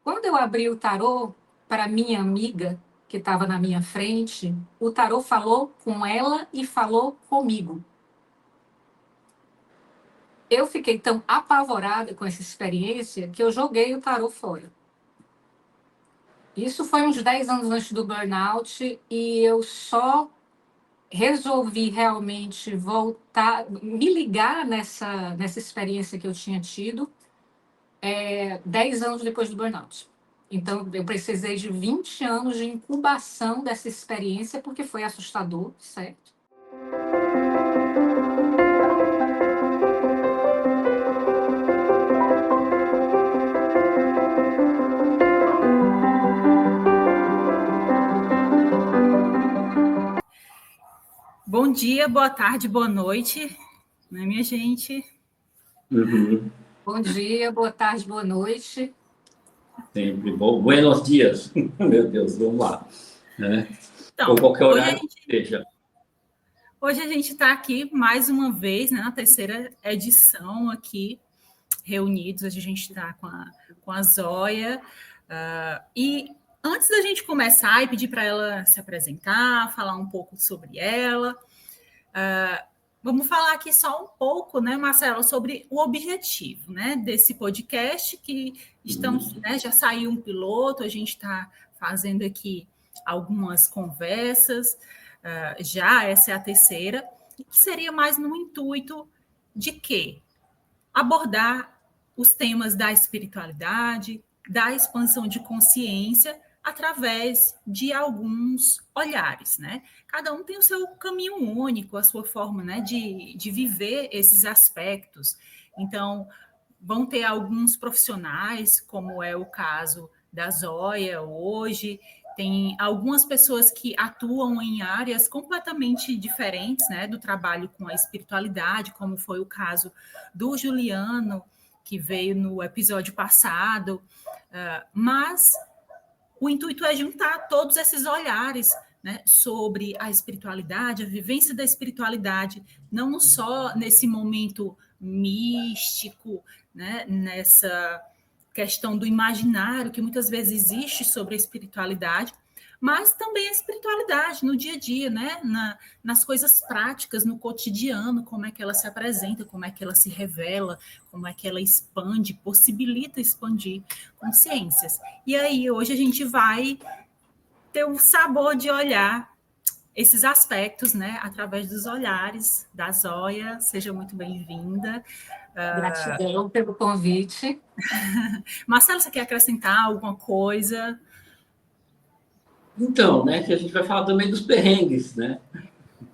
Quando eu abri o tarô para minha amiga, que estava na minha frente, o tarô falou com ela e falou comigo. Eu fiquei tão apavorada com essa experiência que eu joguei o tarô fora. Isso foi uns 10 anos antes do burnout e eu só resolvi realmente voltar, me ligar nessa experiência que eu tinha tido 10 anos depois do burnout. Então, eu precisei de 20 anos de incubação dessa experiência, porque foi assustador, certo? Bom dia, boa tarde, boa noite, né, minha gente? Uhum. Bom dia, boa tarde, boa noite. Sempre bom. Buenos dias. Meu Deus, vamos lá. Né? Ou Então, qualquer horário que seja. hoje a gente está aqui mais uma vez, né, na terceira edição aqui, reunidos. Hoje a gente está com a Zóia. E antes da gente começar e pedir para ela se apresentar, falar um pouco sobre ela, vamos falar aqui só um pouco, né, Marcelo, sobre o objetivo, né, desse podcast que estamos, né, já saiu um piloto, a gente está fazendo aqui algumas conversas, já essa é a terceira, que seria mais no intuito de quê? Abordar os temas da espiritualidade, da expansão de consciência através de alguns olhares, né? Cada um tem o seu caminho único, a sua forma, né, de viver esses aspectos. Então, vão ter alguns profissionais, como é o caso da Zóia hoje, tem algumas pessoas que atuam em áreas completamente diferentes, né, do trabalho com a espiritualidade, como foi o caso do Juliano, que veio no episódio passado, mas o intuito é juntar todos esses olhares, né, sobre a espiritualidade, a vivência da espiritualidade, não só nesse momento místico, né, nessa questão do imaginário que muitas vezes existe sobre a espiritualidade, mas também a espiritualidade no dia a dia, né, nas coisas práticas, no cotidiano, como é que ela se apresenta, como é que ela se revela, como é que ela expande, possibilita expandir consciências. E aí, hoje a gente vai ter o sabor de olhar esses aspectos, né, através dos olhares da Zóia. Seja muito bem-vinda. Gratidão pelo convite. Marcelo, você quer acrescentar alguma coisa? Então, né, que a gente vai falar também dos perrengues, né?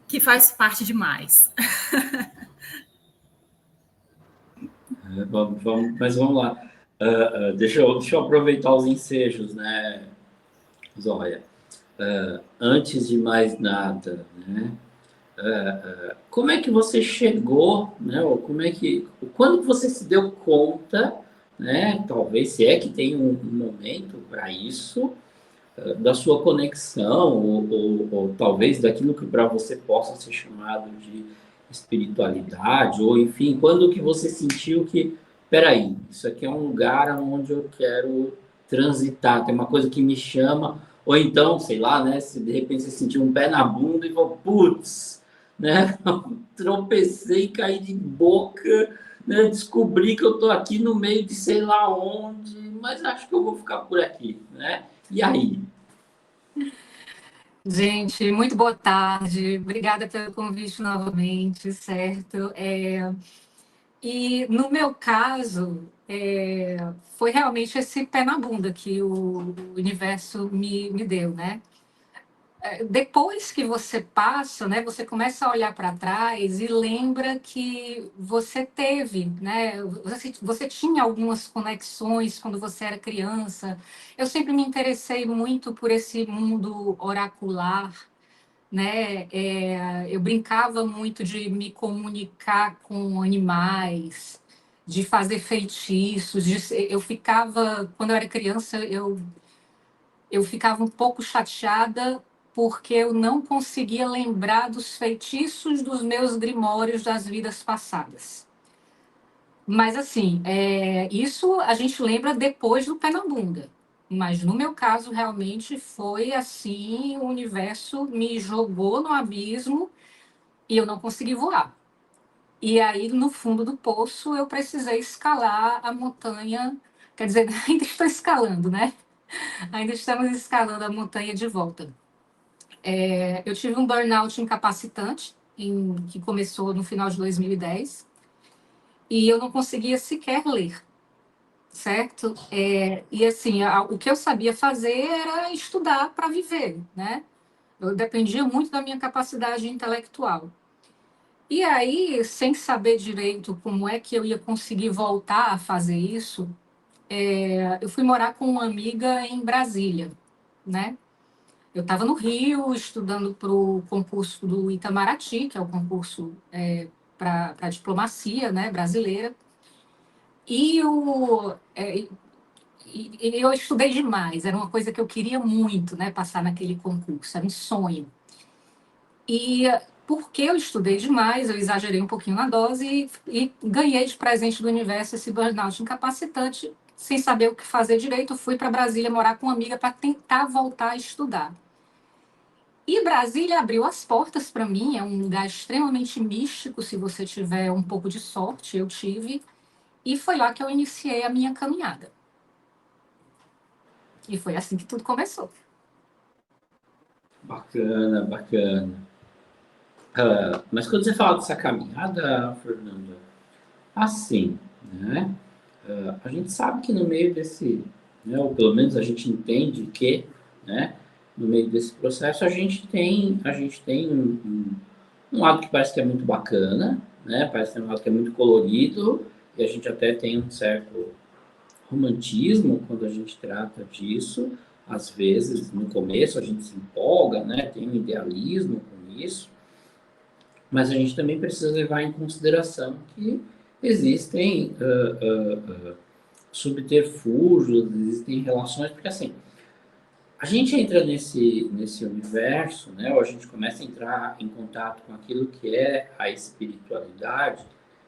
Que faz parte demais. Mas vamos lá. Deixa eu aproveitar os ensejos, né, Zóia? Antes de mais nada, né? Como é que você chegou, né? Ou quando você se deu conta, né? Talvez se é que tem um momento para isso, da sua conexão, ou talvez daquilo que para você possa ser chamado de espiritualidade, ou enfim, quando que você sentiu que, peraí, isso aqui é um lugar onde eu quero transitar, tem uma coisa que me chama, ou então, sei lá, né, se de repente você sentiu um pé na bunda e falou, putz, né, tropecei e caí de boca, né, descobri que eu estou aqui no meio de sei lá onde, mas acho que eu vou ficar por aqui, né? E aí? Gente, muito boa tarde. Obrigada pelo convite novamente, certo? E no meu caso, foi realmente esse pé na bunda que o universo me deu, né? Depois que você passa, né, você começa a olhar para trás e lembra que você teve, né, você tinha algumas conexões quando você era criança. Eu sempre me interessei muito por esse mundo oracular, né? Eu brincava muito de me comunicar com animais, de fazer feitiços. Eu ficava, quando eu era criança, eu ficava um pouco chateada porque eu não conseguia lembrar dos feitiços dos meus grimórios das vidas passadas. Mas, assim, isso a gente lembra depois do pé na bunda. Mas, no meu caso, realmente foi assim, o universo me jogou no abismo e eu não consegui voar. E aí, no fundo do poço, eu precisei escalar a montanha. Quer dizer, ainda estou escalando, né? Ainda estamos escalando a montanha de volta. Eu tive um burnout incapacitante, que começou no final de 2010, e eu não conseguia sequer ler, certo? E assim, o que eu sabia fazer era estudar para viver, né? Eu dependia muito da minha capacidade intelectual. E aí, sem saber direito como é que eu ia conseguir voltar a fazer isso, eu fui morar com uma amiga em Brasília, né? Eu estava no Rio estudando para o concurso do Itamaraty, que é o concurso para diplomacia, né, brasileira. E, eu estudei demais, era uma coisa que eu queria muito, né, passar naquele concurso, era um sonho. E porque eu estudei demais, eu exagerei um pouquinho na dose e ganhei de presente do universo esse burnout incapacitante, sem saber o que fazer direito. Fui para Brasília morar com uma amiga para tentar voltar a estudar. E Brasília abriu as portas para mim, é um lugar extremamente místico, se você tiver um pouco de sorte, eu tive, e foi lá que eu iniciei a minha caminhada. E foi assim que tudo começou. Bacana, bacana. Mas quando você fala dessa caminhada, Fernanda, assim, né? A gente sabe que no meio desse, né, ou pelo menos a gente entende que, né, no meio desse processo a gente tem um lado que parece que é muito bacana, né? Parece que é um lado que é muito colorido e a gente até tem um certo romantismo quando a gente trata disso. Às vezes, no começo, a gente se empolga, né? Tem um idealismo com isso, mas a gente também precisa levar em consideração que existem subterfúgios, existem relações, porque assim, a gente entra nesse universo, né, ou a gente começa a entrar em contato com aquilo que é a espiritualidade,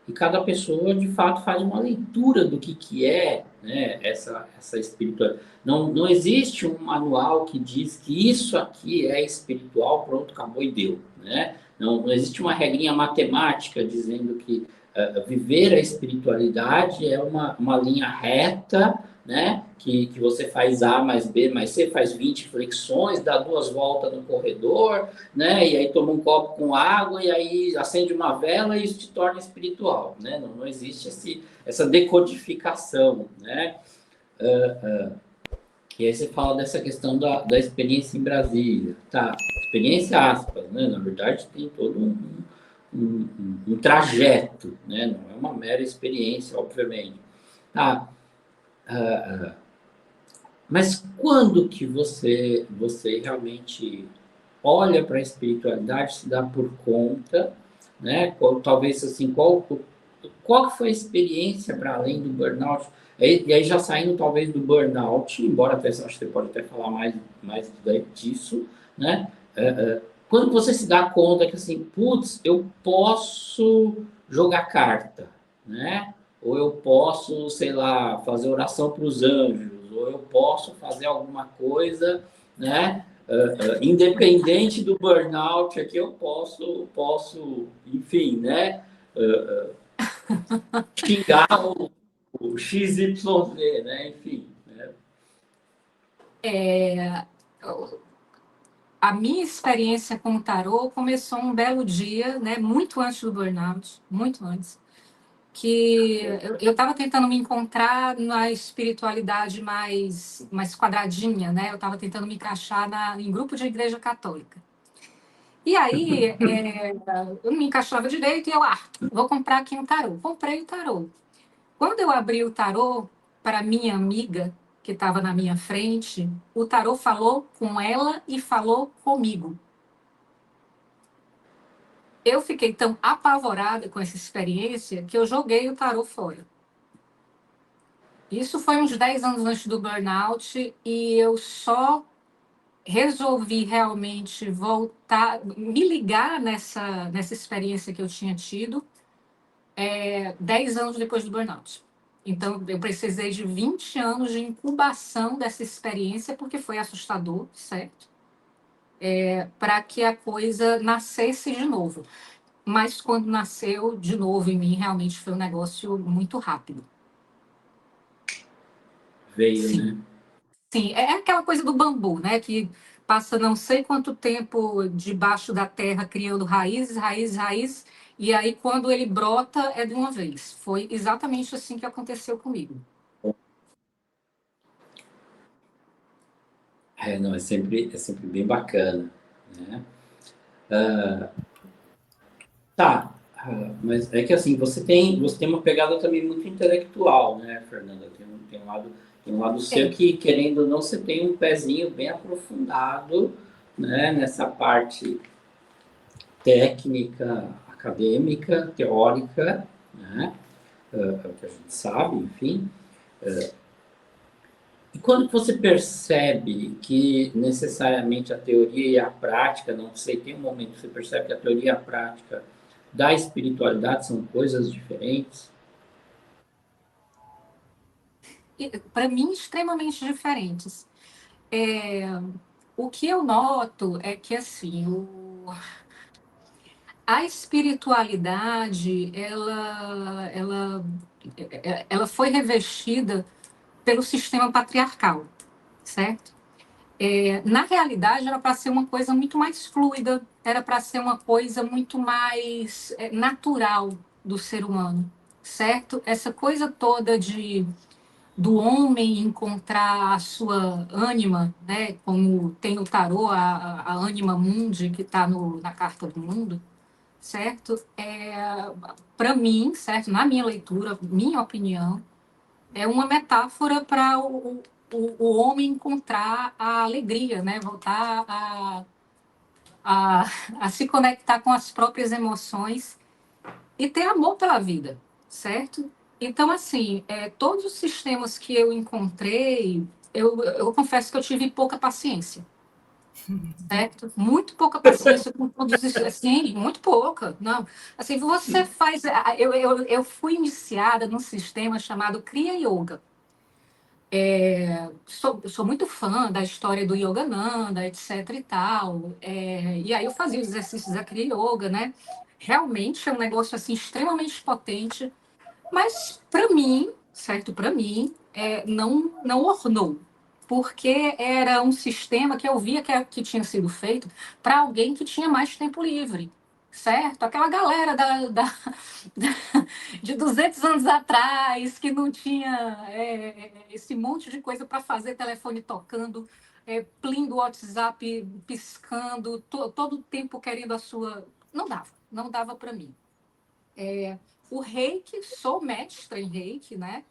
e cada pessoa, de fato, faz uma leitura do que é, né, essa espiritualidade. Não existe um manual que diz que isso aqui é espiritual, pronto, acabou e deu, né? Não existe uma regrinha matemática dizendo que viver a espiritualidade é uma linha reta, né? Que você faz A mais B mais C, faz 20 flexões, dá 2 voltas no corredor, né? E aí toma um copo com água e aí acende uma vela e isso te torna espiritual, né? Não existe essa decodificação, né? E aí você fala dessa questão da experiência em Brasília. Tá, experiência aspas, né? Na verdade tem todo um trajeto, né? Não é uma mera experiência, obviamente. Tá, mas quando que você realmente olha para a espiritualidade, se dá por conta, né? Talvez assim, qual que foi a experiência para além do burnout? E aí já saindo talvez do burnout, embora até acho que você pode até falar mais disso, né? Quando você se dá conta que assim, putz, eu posso jogar carta, né? Ou eu posso, sei lá, fazer oração para os anjos, ou eu posso fazer alguma coisa, né? Independente do burnout, aqui eu posso, enfim, né? Xingar o XYZ, né? Enfim. Né? A minha experiência com o tarô começou um belo dia, né, muito antes do burnout, muito antes, que eu estava tentando me encontrar na espiritualidade mais quadradinha, né? Eu estava tentando me encaixar em grupo de igreja católica. E aí, eu não me encaixava direito e vou comprar aqui um tarô. Comprei o tarô. Quando eu abri o tarô para minha amiga, que estava na minha frente, o tarô falou com ela e falou comigo. Eu fiquei tão apavorada com essa experiência que eu joguei o tarô fora. Isso foi uns 10 anos antes do burnout e eu só resolvi realmente voltar, me ligar nessa experiência que eu tinha tido 10 anos depois do burnout. Então, eu precisei de 20 anos de incubação dessa experiência, porque foi assustador, certo? Para que a coisa nascesse de novo. Mas quando nasceu de novo em mim, realmente foi um negócio muito rápido. Veio, Sim, né? sim. É aquela coisa do bambu, né? Que passa não sei quanto tempo debaixo da terra criando raízes, raízes, raízes, e aí quando ele brota é de uma vez. Foi exatamente assim que aconteceu comigo. Não, é sempre bem bacana, né? Tá, mas é que assim, você tem uma pegada também muito intelectual, né, Fernanda? Tem um lado seu É, que, querendo ou não, você tem um pezinho bem aprofundado, né, nessa parte técnica, acadêmica, teórica, né? É o que a gente sabe, enfim. E quando você percebe que necessariamente a teoria e a prática, não sei, tem um momento que você percebe que a teoria e a prática da espiritualidade são coisas diferentes? para mim, extremamente diferentes. É, o que eu noto é que assim, a espiritualidade ela foi revestida pelo sistema patriarcal, certo? Na realidade, era para ser uma coisa muito mais fluida, era para ser uma coisa muito mais natural do ser humano, certo? Essa coisa toda do homem encontrar a sua ânima, né? Como tem o tarô, a ânima mundi que está na carta do mundo, certo? Para mim, certo? Na minha leitura, minha opinião, é uma metáfora para o homem encontrar a alegria, né? Voltar a, a se conectar com as próprias emoções e ter amor pela vida, certo? Então, assim, todos os sistemas que eu encontrei, eu confesso que eu tive pouca paciência, certo? Muito pouca paciência com todos isso, assim, muito pouca. Não, assim, você faz. Eu fui iniciada num sistema chamado Kriya Yoga. Sou muito fã da história do Yogananda, etc e tal. E aí eu fazia os exercícios da Kriya Yoga, né? Realmente é um negócio assim extremamente potente, mas para mim, certo? Para mim, não ornou, porque era um sistema que eu via que tinha sido feito para alguém que tinha mais tempo livre, certo? Aquela galera de 200 anos atrás, que não tinha esse monte de coisa para fazer, telefone tocando, plim do WhatsApp piscando, todo o tempo querendo a sua. Não dava para mim. O reiki, sou mestra em reiki, né?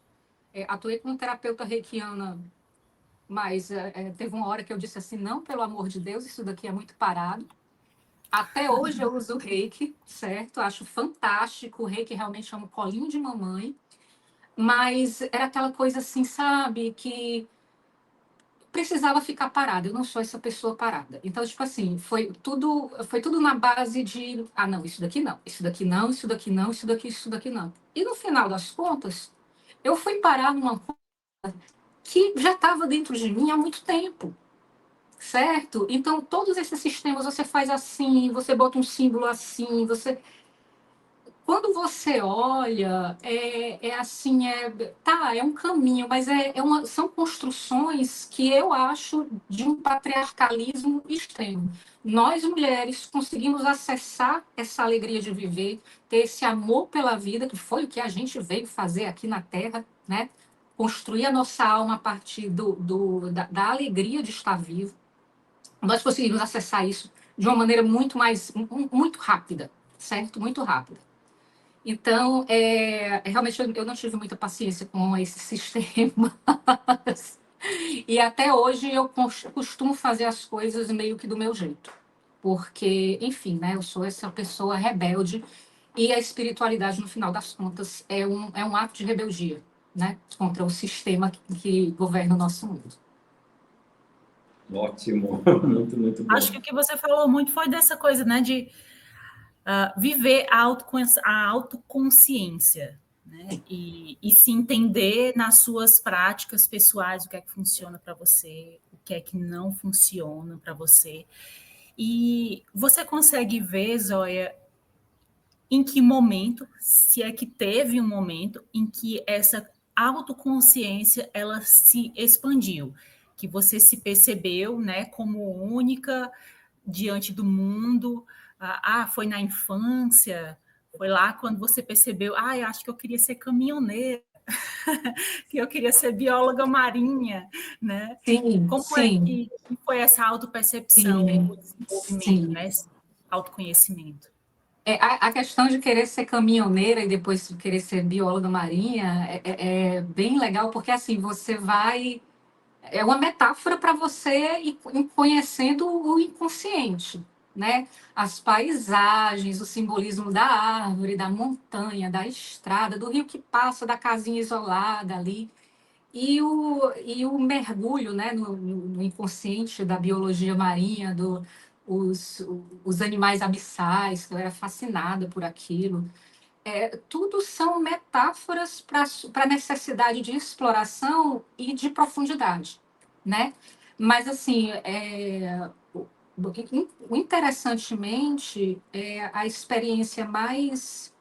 Atuei como terapeuta reikiana, mas teve uma hora que eu disse assim: não, pelo amor de Deus, isso daqui é muito parado. Até hoje eu uso o reiki, certo? Acho fantástico. O reiki realmente é um colinho de mamãe. Mas era aquela coisa assim, sabe, que precisava ficar parada. Eu não sou essa pessoa parada. Então, tipo assim, foi tudo na base de, ah, não, isso daqui não, isso daqui não, isso daqui não, isso daqui não. E no final das contas, eu fui parar numa coisa que já estava dentro de mim há muito tempo. Certo? Então, todos esses sistemas você faz assim, você bota um símbolo assim, quando você olha, assim, tá, é um caminho, mas são construções que eu acho de um patriarcalismo extremo. Nós, mulheres, conseguimos acessar essa alegria de viver, ter esse amor pela vida, que foi o que a gente veio fazer aqui na Terra, né? Construir a nossa alma a partir da alegria de estar vivo. Nós conseguimos acessar isso de uma maneira muito rápida, certo? Muito rápida. Então, realmente eu não tive muita paciência com esses sistemas. E até hoje eu costumo fazer as coisas meio que do meu jeito. Porque, enfim, né, eu sou essa pessoa rebelde e a espiritualidade, no final das contas, é um ato de rebeldia, né, contra o sistema que governa o nosso mundo. Ótimo, muito Acho bom. que o que você falou muito foi dessa coisa, né, de viver a autoconsciência, né? E se entender nas suas práticas pessoais, o que é que funciona para você, o que é que não funciona para você. E você consegue ver, Zóia, em que momento, se é que teve um momento em que essa autoconsciência ela se expandiu, que você se percebeu, né, como única diante do mundo. Foi na infância, foi lá quando você percebeu, acho que eu queria ser caminhoneira, que eu queria ser bióloga marinha, né? Sim, Como é sim, que foi essa autopercepção, o sim, desenvolvimento, sim. né? Esse autoconhecimento? A questão de querer ser caminhoneira e depois de querer ser bióloga marinha é bem legal, porque assim, você vai. É uma metáfora para você ir conhecendo o inconsciente, né? As paisagens, o simbolismo da árvore, da montanha, da estrada, do rio que passa, da casinha isolada ali. E o mergulho, né, no inconsciente da biologia marinha, os animais abissais, que eu era fascinada por aquilo. Tudo são metáforas para a necessidade de exploração e de profundidade, né? Mas, assim, interessantemente, a experiência mais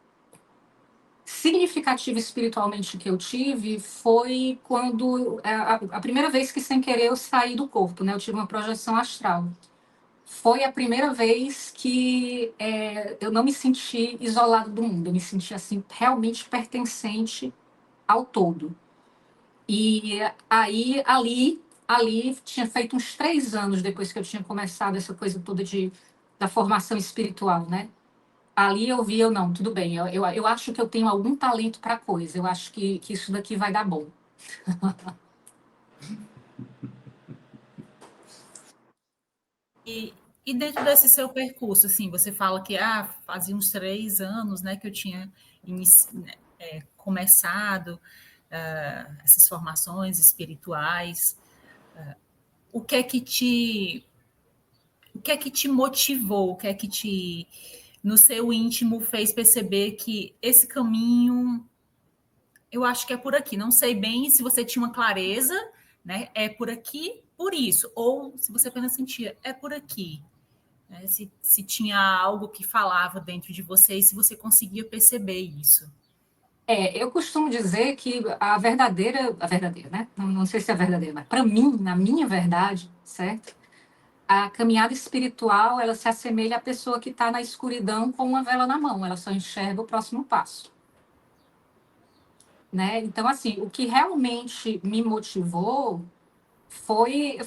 significativa espiritualmente que eu tive foi quando a primeira vez que sem querer eu saí do corpo, né? Eu tive uma projeção astral. Foi a primeira vez que eu não me senti isolado do mundo, eu me senti assim realmente pertencente ao todo. E aí ali tinha feito uns 3 anos depois que eu tinha começado essa coisa toda da formação espiritual, né? Ali eu vi, não, tudo bem, eu acho que eu tenho algum talento para coisa, eu acho que isso daqui vai dar bom. E dentro desse seu percurso, assim, você fala que fazia uns 3 anos, né, que eu tinha começado essas formações espirituais. O que é que te, o que é que te motivou? O que é que te, no seu íntimo, fez perceber que esse caminho, eu acho que é por aqui. Não sei bem se você tinha uma clareza, né? É por aqui, por isso. Ou se você apenas sentia, é por aqui. Né? Se tinha algo que falava dentro de você e se você conseguia perceber isso. Eu costumo dizer que a verdadeira, né? Não sei se é verdadeira, mas para mim, na minha verdade, certo? A caminhada espiritual, ela se assemelha à pessoa que está na escuridão com uma vela na mão, ela só enxerga o próximo passo, né? Então, assim, o que realmente me motivou foi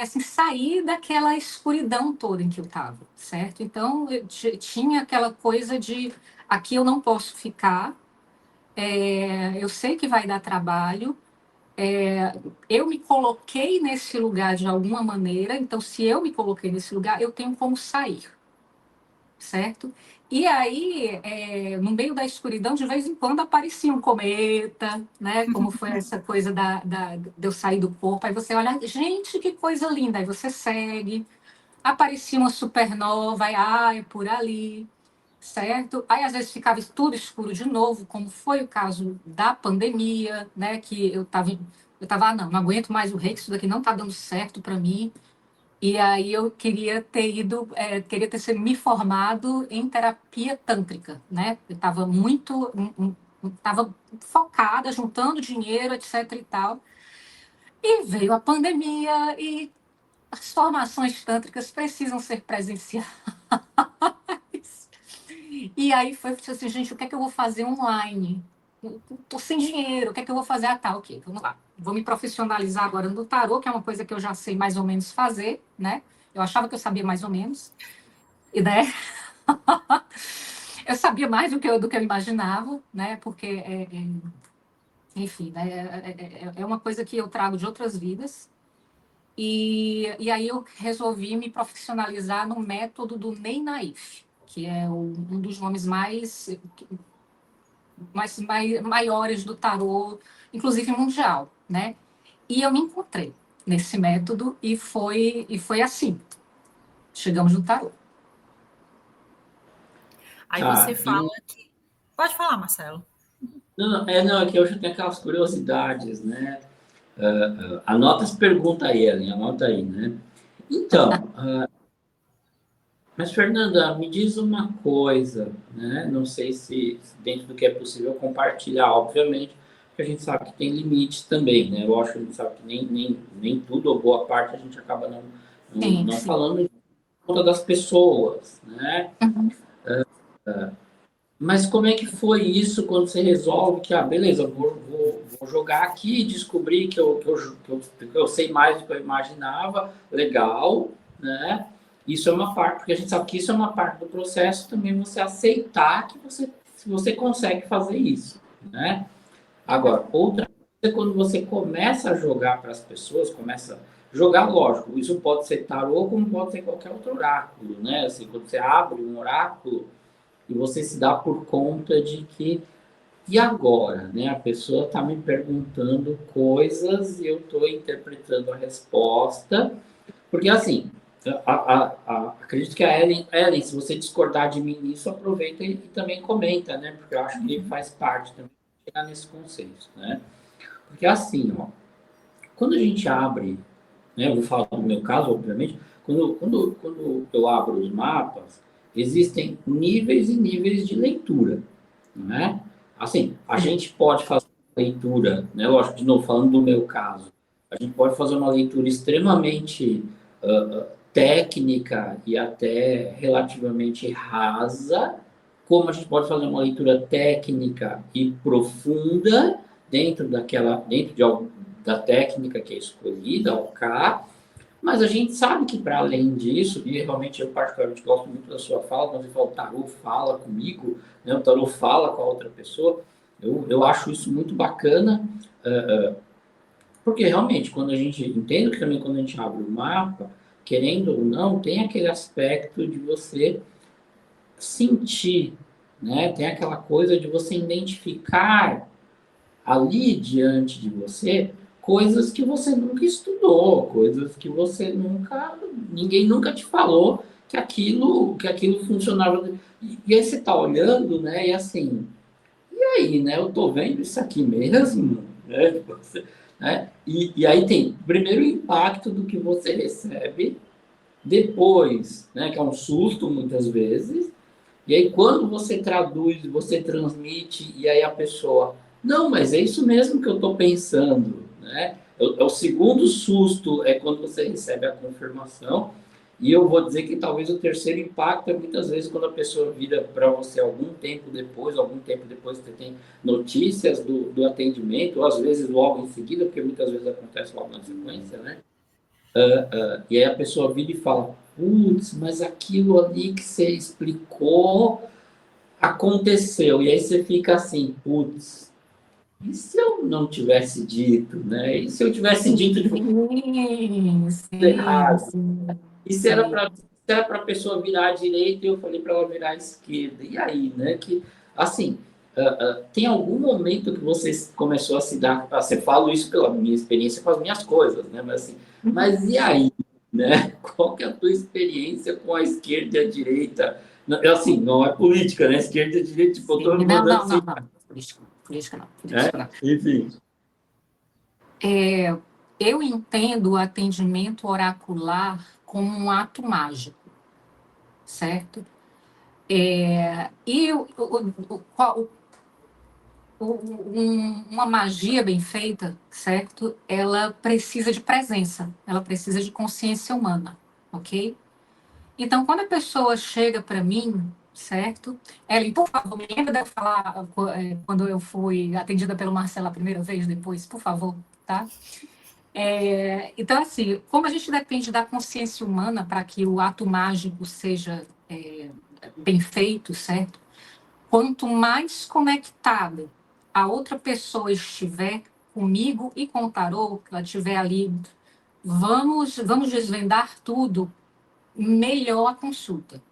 assim, sair daquela escuridão toda em que eu estava, certo? Então, eu tinha aquela coisa de aqui eu não posso ficar, eu sei que vai dar trabalho, eu me coloquei nesse lugar de alguma maneira, então, se eu me coloquei nesse lugar, eu tenho como sair, certo? E aí, no meio da escuridão, de vez em quando aparecia um cometa, né? Como foi essa coisa de eu sair do corpo. Aí você olha, gente, que coisa linda. Aí você segue. Aparecia uma supernova, aí, é por ali, certo? Aí, às vezes, ficava tudo escuro de novo, como foi o caso da pandemia, né? Que não aguento mais o rei, que isso daqui não está dando certo para mim. E aí eu queria ter queria ter sido me formado em terapia tântrica, né? Eu estava estava focada, juntando dinheiro, etc e tal. E veio a pandemia e as formações tântricas precisam ser presenciais. E aí foi assim, gente, o que é que eu vou fazer online? Estou sem dinheiro, o que é que eu vou fazer? Ok, vamos lá. Vou me profissionalizar agora no tarô, que é uma coisa que eu já sei mais ou menos fazer, né? Eu achava que eu sabia mais ou menos. E daí, eu sabia mais do que eu imaginava, né? Porque, enfim, né? É uma coisa que eu trago de outras vidas. E aí eu resolvi me profissionalizar no método do Ney Naif, que é um dos nomes maiores do tarô, inclusive mundial, né? E eu me encontrei nesse método e foi assim. Chegamos no tarô. Aí Tá, você fala que... Pode falar, Marcelo. não, é que eu já tenho aquelas curiosidades, né? Anota as perguntas aí, Ellen, anota aí, né? Então, mas Fernanda, me diz uma coisa, né? Não sei se dentro do que é possível compartilhar, obviamente, porque a gente sabe que tem limites também, né? Eu acho que a gente sabe que nem tudo, ou boa parte, a gente acaba Sim, não sim. falando em conta das pessoas, né? Uhum. Mas como é que foi isso quando você resolve que, beleza, vou jogar aqui e descobrir que eu sei mais do que eu imaginava, legal, né? Isso é uma parte, porque a gente sabe que isso é uma parte do processo também você aceitar que você consegue fazer isso, né? Agora, outra coisa é quando você começa a jogar para as pessoas, começa a jogar, lógico, isso pode ser tarô como pode ser qualquer outro oráculo, né? Assim, quando você abre um oráculo, e você se dá por conta de que, e agora? Né? A pessoa está me perguntando coisas e eu estou interpretando a resposta, porque assim, acredito que Ellen, se você discordar de mim nisso, aproveita e também comenta, né? Porque eu acho que faz parte também chegar nesse conceito, né? Porque assim, ó, quando a gente abre, né, eu vou falar do meu caso, obviamente, quando eu abro os mapas, existem níveis e níveis de leitura, não é? Assim, a gente pode fazer uma leitura, né, lógico, de novo, falando do meu caso, a gente pode fazer uma leitura extremamente técnica e até relativamente rasa, como a gente pode fazer uma leitura técnica e profunda dentro da técnica que é escolhida, o K, mas a gente sabe que para além disso, e realmente eu particularmente gosto muito da sua fala, quando você fala o tarô fala comigo, né, o tarô fala com a outra pessoa, eu acho isso muito bacana, porque realmente quando a gente entende que também quando a gente abre o mapa, querendo ou não, tem aquele aspecto de você sentir, né? Tem aquela coisa de você identificar ali diante de você coisas que você nunca estudou, coisas que você ninguém nunca te falou que aquilo funcionava. E aí você está olhando, né? E assim, e aí, né? Eu tô vendo isso aqui mesmo, né? Né? E aí tem primeiro o impacto do que você recebe, depois, né? Que é um susto muitas vezes, e aí, quando você traduz, você transmite, e aí a pessoa, não, mas é isso mesmo que eu estou pensando, né? É o segundo susto, é quando você recebe a confirmação, e eu vou dizer que talvez o terceiro impacto é muitas vezes quando a pessoa vira para você algum tempo depois você tem notícias do atendimento, ou às vezes logo em seguida, porque muitas vezes acontece logo na sequência, né? E aí a pessoa vira e fala, putz, mas aquilo ali que você explicou aconteceu. E aí você fica assim, putz, e se eu não tivesse dito, né? E se eu tivesse dito de forma Sim, sim, errada? sim, E se era sim. para a pessoa virar à direita e eu falei para ela virar à esquerda? E aí, né? Que, assim, tem algum momento que você começou a se dar... Você fala isso pela minha experiência com as minhas coisas, né? Mas assim, mas e aí? Né? Qual que é a tua experiência com a esquerda e a direita? Assim, não é política, né? Esquerda e direita, tipo, eu Sim. estou me Não, mandando não, assim, não, não. Política, política não, né? política não. Enfim. Eu entendo o atendimento oracular como um ato mágico, certo? E uma magia bem feita, certo? Ela precisa de presença, ela precisa de consciência humana, ok? Então, quando a pessoa chega para mim, certo? Ellen, por favor, me lembra de eu falar quando eu fui atendida pelo Marcelo a primeira vez depois, por favor, tá? Então, assim, como a gente depende da consciência humana para que o ato mágico seja bem feito, certo? Quanto mais conectada a outra pessoa estiver comigo e com o tarô, que ela estiver ali, vamos desvendar tudo, melhor a consulta.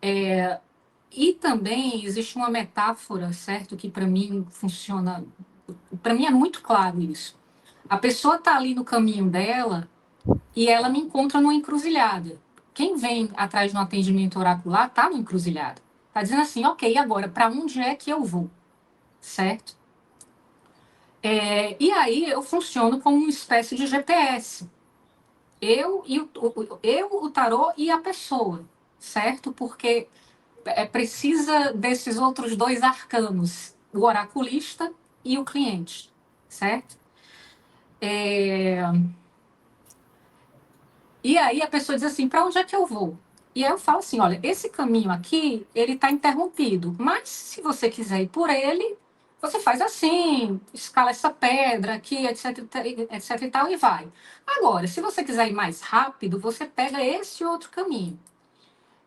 E também existe uma metáfora, certo, que para mim funciona, para mim é muito claro isso. A pessoa está ali no caminho dela e ela me encontra numa encruzilhada. Quem vem atrás de um atendimento oracular está numa encruzilhada. Está dizendo assim, ok, agora, para onde é que eu vou? Certo? E aí eu funciono como uma espécie de GPS. O tarô e a pessoa, certo? Porque precisa desses outros dois arcanos, o oraculista e o cliente, certo? E aí a pessoa diz assim, para onde é que eu vou? E aí eu falo assim, olha, esse caminho aqui, ele está interrompido, mas se você quiser ir por ele, você faz assim, escala essa pedra aqui, etc, etc e tal, e vai. Agora, se você quiser ir mais rápido, você pega esse outro caminho.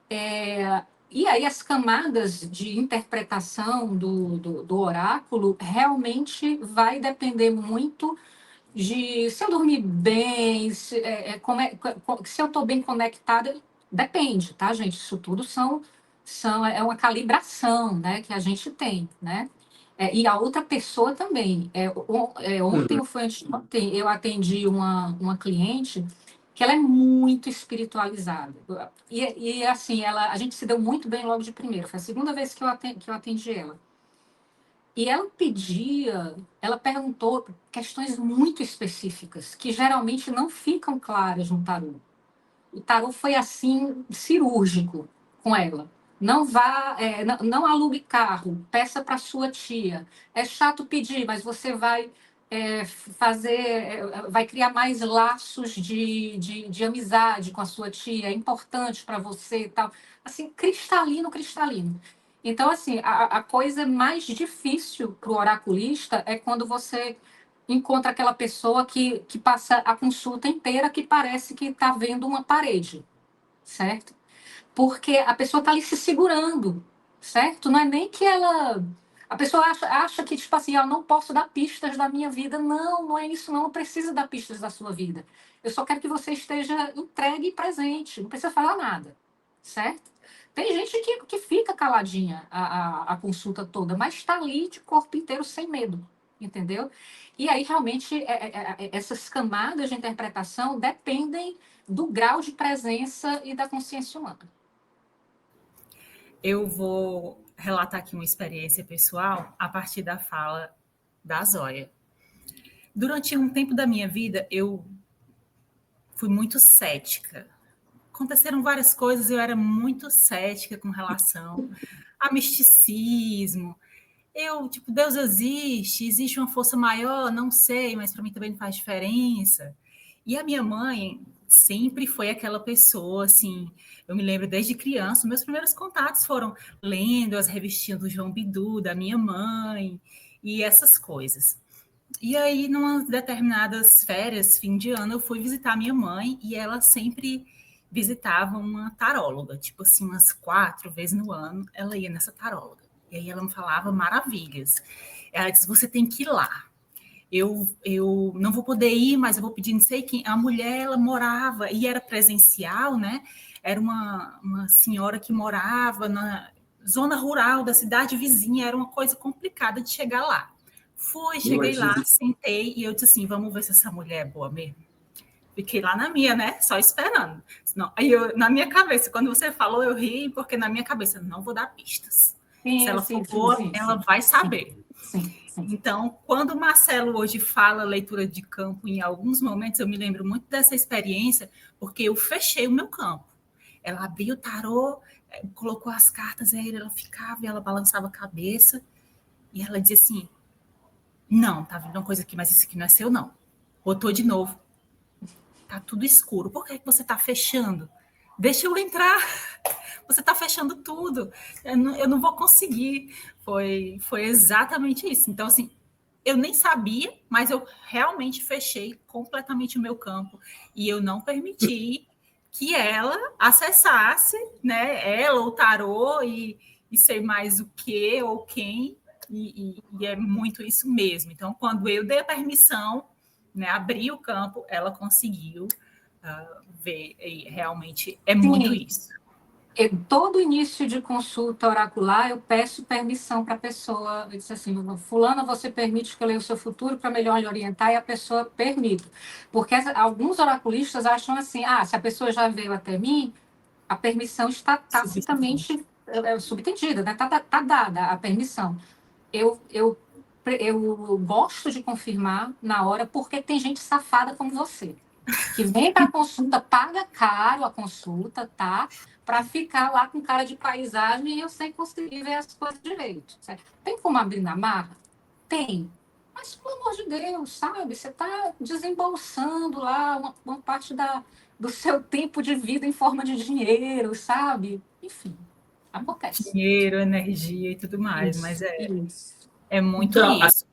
E aí as camadas de interpretação do oráculo realmente vai depender muito de se eu dormir bem, se eu estou bem conectada, depende, tá, gente? Isso tudo é uma calibração, né, que a gente tem, né? E a outra pessoa também. Ontem ou foi anteontem, eu atendi uma cliente que ela é muito espiritualizada. E assim, a gente se deu muito bem logo de primeira. Foi a segunda vez que eu atendi ela. E ela perguntou questões muito específicas, que geralmente não ficam claras no tarô. O tarô foi assim, cirúrgico com ela. Não vá, não alugue carro, peça para sua tia. É chato pedir, mas você vai vai criar mais laços de amizade com a sua tia, é importante para você e tal. Assim, cristalino, cristalino. Então, assim, a coisa mais difícil para o oraculista é quando você encontra aquela pessoa que passa a consulta inteira que parece que está vendo uma parede, certo? Porque a pessoa está ali se segurando, certo? Não é nem que ela... A pessoa acha que, tipo assim, eu não posso dar pistas da minha vida. Não, não é isso, não. Não precisa dar pistas da sua vida. Eu só quero que você esteja entregue e presente. Não precisa falar nada, certo? Tem gente que fica caladinha a consulta toda, mas está ali de corpo inteiro sem medo, entendeu? E aí, realmente, essas camadas de interpretação dependem do grau de presença e da consciência humana. Eu vou relatar aqui uma experiência pessoal a partir da fala da Zóia. Durante um tempo da minha vida, eu fui muito cética. Aconteceram várias coisas, eu era muito cética com relação a misticismo. Tipo, Deus existe, existe uma força maior, não sei, mas para mim também não faz diferença. E a minha mãe sempre foi aquela pessoa, assim, eu me lembro desde criança, meus primeiros contatos foram lendo as revistinhas do João Bidu, da minha mãe, e essas coisas. E aí, numa determinadas férias, fim de ano, eu fui visitar minha mãe e ela sempre visitava uma taróloga, tipo assim, umas 4 vezes no ano, ela ia nessa taróloga. E aí ela me falava maravilhas. Ela disse, você tem que ir lá. Eu não vou poder ir, mas eu vou pedir não sei quem. A mulher, ela morava, e era presencial, né? Era uma senhora que morava na zona rural da cidade vizinha, era uma coisa complicada de chegar lá. Cheguei lá, sentei, e eu disse assim, vamos ver se essa mulher é boa mesmo. Fiquei lá na minha, né? Só esperando. Não, aí na minha cabeça, quando você falou, eu ri, porque na minha cabeça, não vou dar pistas. Sim, se ela sim, for boa, sim, ela vai saber. Sim. Então, quando o Marcelo hoje fala leitura de campo, em alguns momentos eu me lembro muito dessa experiência, porque eu fechei o meu campo. Ela abriu o tarô, colocou as cartas, aí ela ficava e ela balançava a cabeça, e ela dizia assim, não, tá vendo uma coisa aqui, mas isso aqui não é seu, não. Botou de novo. Tá tudo escuro. Por que você tá fechando? Deixa eu entrar. Você tá fechando tudo. Eu não vou conseguir. Foi exatamente isso. Então, assim, eu nem sabia, mas eu realmente fechei completamente o meu campo. E eu não permiti que ela acessasse, né? Ela, o tarô, e sei mais o que ou quem. E é muito isso mesmo. Então, quando eu dei a permissão, né, abrir o campo, ela conseguiu ver, e realmente é muito isso. Todo início de consulta oracular, eu peço permissão para a pessoa. Eu disse assim, fulana, você permite que eu leia o seu futuro para melhor lhe orientar? E a pessoa permite. Porque alguns oraculistas acham assim, se a pessoa já veio até mim, a permissão está tacitamente subentendida, né? Tá dada a permissão. Eu gosto de confirmar na hora, porque tem gente safada como você, que vem para a consulta, paga caro a consulta, tá? Para ficar lá com cara de paisagem e eu sem conseguir ver as coisas direito. Certo? Tem como abrir na marra? Tem. Mas, pelo amor de Deus, sabe? Você está desembolsando lá uma parte do seu tempo de vida em forma de dinheiro, sabe? Enfim, acontece. Dinheiro, energia e tudo mais, mas Isso. é muito Então, isso.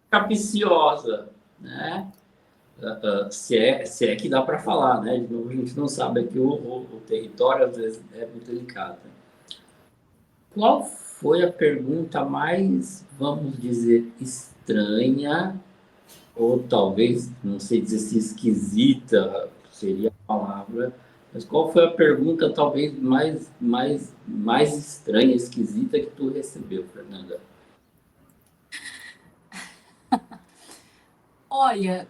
capiciosa, né? Se é que dá para falar, né? De novo, a gente não sabe aqui o território, às vezes é muito delicado. Qual foi a pergunta mais, vamos dizer, estranha, ou talvez, não sei dizer se esquisita seria a palavra, mas qual foi a pergunta talvez mais estranha, esquisita que tu recebeu, Fernanda? Olha,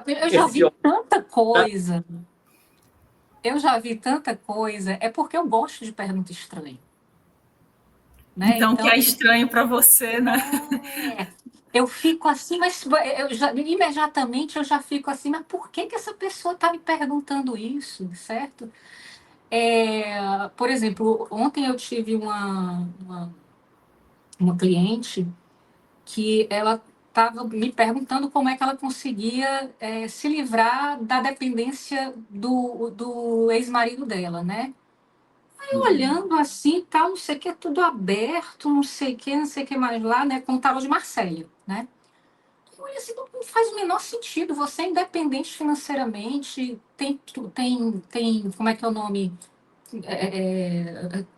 eu já vi tanta coisa. É porque eu gosto de pergunta estranha. Né? Então, o que é estranho para você, né? Eu fico assim, mas imediatamente eu já fico assim, mas por que essa pessoa está me perguntando isso, certo? Por exemplo, ontem eu tive uma cliente que ela estava me perguntando como é que ela conseguia se livrar da dependência do ex-marido dela, né? Aí olhando assim, tal, não sei o que, tudo aberto, não sei o que mais lá, né? Com o tarô de Marselha, né? Eu olhei assim, não faz o menor sentido. Você é independente financeiramente, tem como é que é o nome?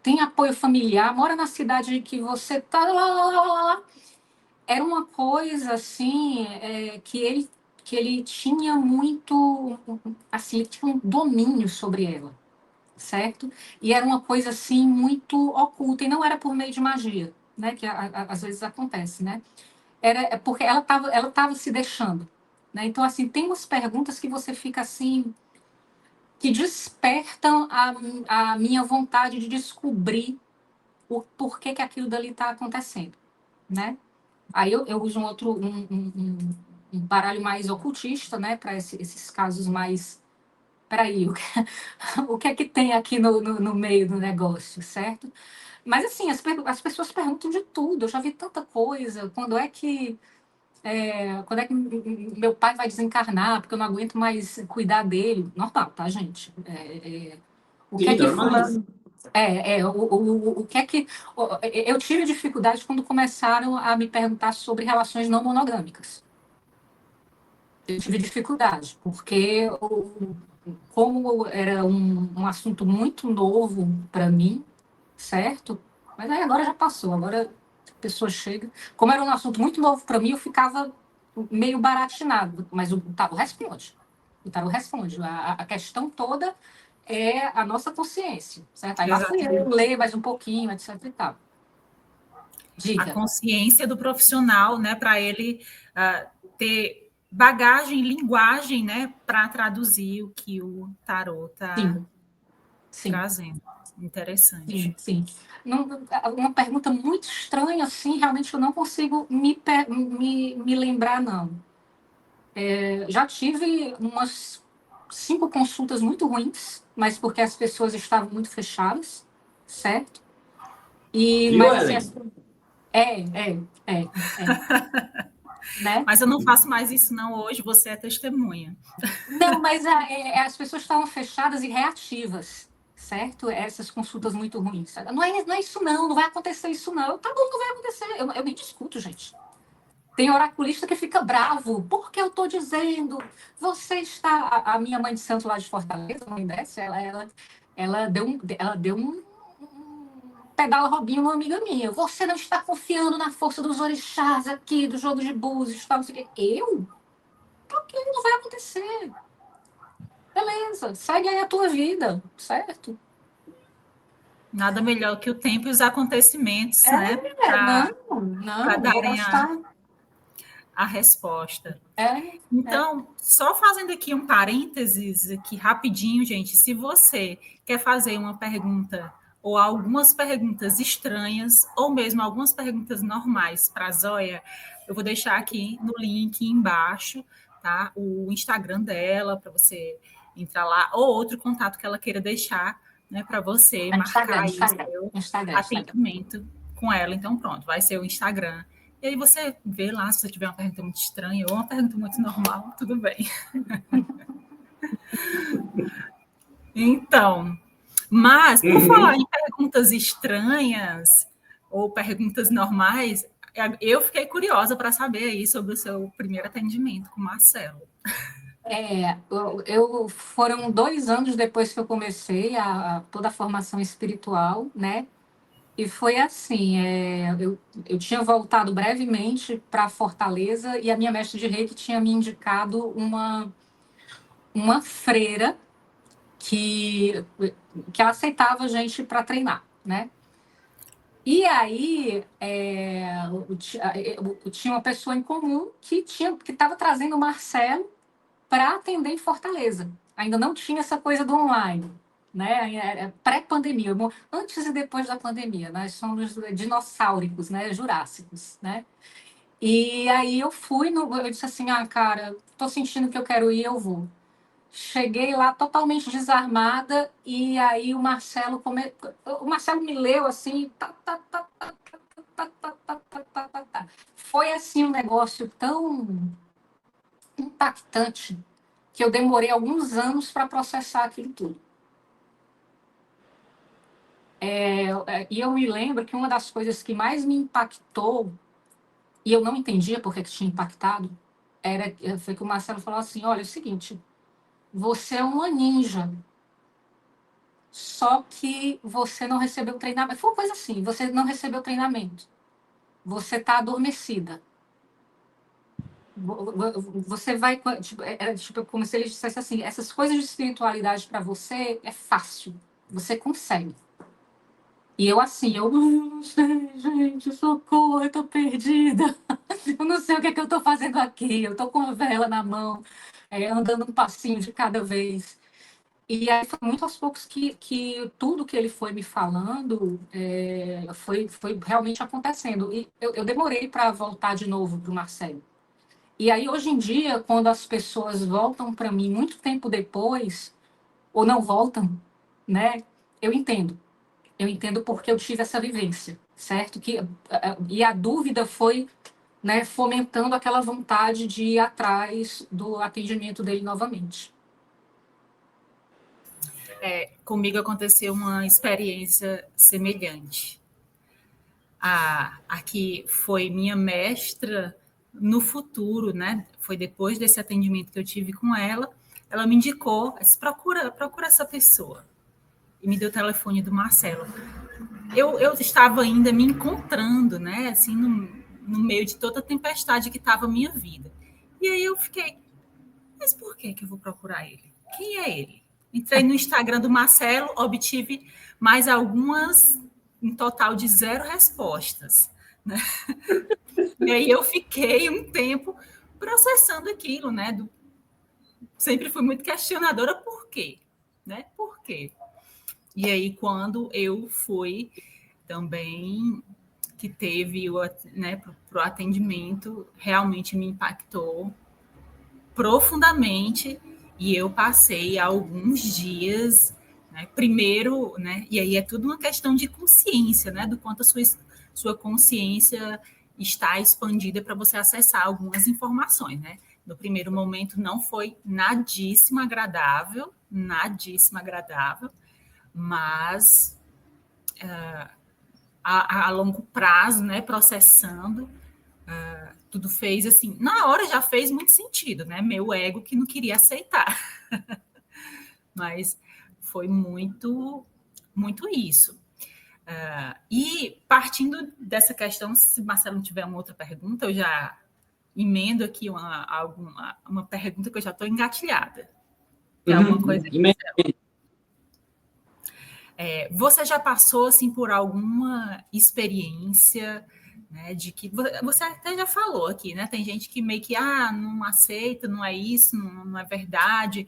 Tem apoio familiar, mora na cidade que você tá lá. Era uma coisa assim que ele tinha muito, assim, ele tinha um domínio sobre ela, certo? E era uma coisa assim muito oculta e não era por meio de magia, né? Que às vezes acontece, né? Era porque ela tava se deixando, né? Então assim tem umas perguntas que você fica assim que despertam a minha vontade de descobrir o porquê que aquilo dali está acontecendo, né? Aí eu uso um baralho mais ocultista, né, para esses casos mais. Peraí, o que é que tem aqui no meio do negócio, certo? Mas assim, as pessoas perguntam de tudo. Eu já vi tanta coisa. Quando é que meu pai vai desencarnar? Porque eu não aguento mais cuidar dele. Normal, tá, gente? O que é Sim, que normalíssimo. fulano. O que é que. Eu tive dificuldade quando começaram a me perguntar sobre relações não monogâmicas. Eu tive dificuldade, porque como era um assunto muito novo para mim, certo? Mas aí agora já passou, agora a pessoa chega. Como era um assunto muito novo para mim, eu ficava meio baratinado, mas o tarô responde. O tarô responde. A questão toda é a nossa consciência, certo? Aí lá fui eu ler mais um pouquinho, etc e tal. A Diga. consciência do profissional, né, para ele ter bagagem, linguagem, né, para traduzir o que o tarô está trazendo. Interessante. Sim. Uma pergunta muito estranha, assim, realmente eu não consigo me lembrar, não. Já tive umas 5 consultas muito ruins, mas porque as pessoas estavam muito fechadas, certo? Viu, Mas assim, Ellen? né? Mas eu não faço mais isso não hoje, você é testemunha. Não, mas as pessoas estavam fechadas e reativas, certo? Essas consultas muito ruins. Não é isso não vai acontecer isso não. Tá bom, não vai acontecer. Eu nem discuto, gente. Tem oraculista que fica bravo. Por que eu estou dizendo? Você está... A minha mãe de santo lá de Fortaleza, a mãe dessa, ela deu um pedala Robinho, uma amiga minha. Você não está confiando na força dos orixás aqui, do jogo de búzios, tal, não sei o quê. Eu? Porque não vai acontecer. Beleza, segue aí a tua vida, certo? Nada melhor que o tempo e os acontecimentos, né? Para não vou darem gastar. a resposta. É. Então, só fazendo aqui um parênteses aqui rapidinho, gente, se você quer fazer uma pergunta ou algumas perguntas estranhas, ou mesmo algumas perguntas normais para a Zóia, eu vou deixar aqui no link embaixo, tá? O Instagram dela, para você entrar lá, ou outro contato que ela queira deixar, né, para você marcar aí o seu atendimento com ela. Então, pronto, vai ser o Instagram. E aí você vê lá, se você tiver uma pergunta muito estranha ou uma pergunta muito normal, tudo bem. Então, mas, por falar em perguntas estranhas ou perguntas normais, eu fiquei curiosa para saber aí sobre o seu primeiro atendimento com o Marcelo. Foram 2 anos depois que eu comecei toda a formação espiritual, né? E foi assim, eu tinha voltado brevemente para Fortaleza e a minha mestre de Reiki tinha me indicado uma freira que ela aceitava a gente para treinar, né? E aí tinha uma pessoa em comum que estava trazendo o Marcelo para atender em Fortaleza. Ainda não tinha essa coisa do online, né? Era pré-pandemia, antes e depois da pandemia. Nós somos dinossáricos, né? Jurássicos, né? E aí eu eu disse assim, cara, tô sentindo que eu quero ir, eu vou. Cheguei lá totalmente desarmada e aí o Marcelo me leu assim, tá. Foi assim um negócio tão impactante que eu demorei alguns anos para processar aquilo tudo. E eu me lembro que uma das coisas que mais me impactou, e eu não entendia por que tinha impactado, foi que o Marcelo falou assim, olha, é o seguinte, você é uma ninja, só que você não recebeu treinamento. Foi uma coisa assim, você não recebeu treinamento. Você está adormecida. Você vai... Era tipo como se ele dissesse assim, essas coisas de espiritualidade para você é fácil. Você consegue. E eu assim, eu não sei, gente, socorro, eu tô perdida. Eu não sei o que é que eu tô fazendo aqui. Eu tô com a vela na mão, andando um passinho de cada vez. E aí foi muito aos poucos que tudo que ele foi me falando foi realmente acontecendo. E eu demorei para voltar de novo para o Marcelo. E aí, hoje em dia, quando as pessoas voltam para mim muito tempo depois, ou não voltam, né? Eu entendo. Eu entendo porque eu tive essa vivência, certo? E a dúvida foi, né, fomentando aquela vontade de ir atrás do atendimento dele novamente. Comigo aconteceu uma experiência semelhante. A que foi minha mestra no futuro, né? Foi depois desse atendimento que eu tive com ela, ela me indicou, disse, procura essa pessoa. E me deu o telefone do Marcelo. Eu estava ainda me encontrando, né? Assim, no meio de toda a tempestade que estava a minha vida. E aí eu fiquei, mas por que eu vou procurar ele? Quem é ele? Entrei no Instagram do Marcelo, obtive mais algumas, um total de 0 respostas. Né? E aí eu fiquei um tempo processando aquilo, né? Sempre fui muito questionadora, por quê? Né? Por quê? E aí, quando eu fui também, que teve né, para o atendimento, realmente me impactou profundamente e eu passei alguns dias, né, primeiro, né, e aí é tudo uma questão de consciência, né, do quanto a sua consciência está expandida para você acessar algumas informações, né. No primeiro momento não foi nadíssimo agradável, mas a longo prazo, né, processando, tudo fez assim, na hora já fez muito sentido, né? Meu ego que não queria aceitar. Mas foi muito, muito isso. E partindo dessa questão, se Marcelo não tiver uma outra pergunta, eu já emendo aqui uma pergunta que eu já estou engatilhada. Que é alguma coisa que você já passou assim, por alguma experiência, né, de que você até já falou aqui, né? Tem gente que meio que não aceita, não é isso, não é verdade,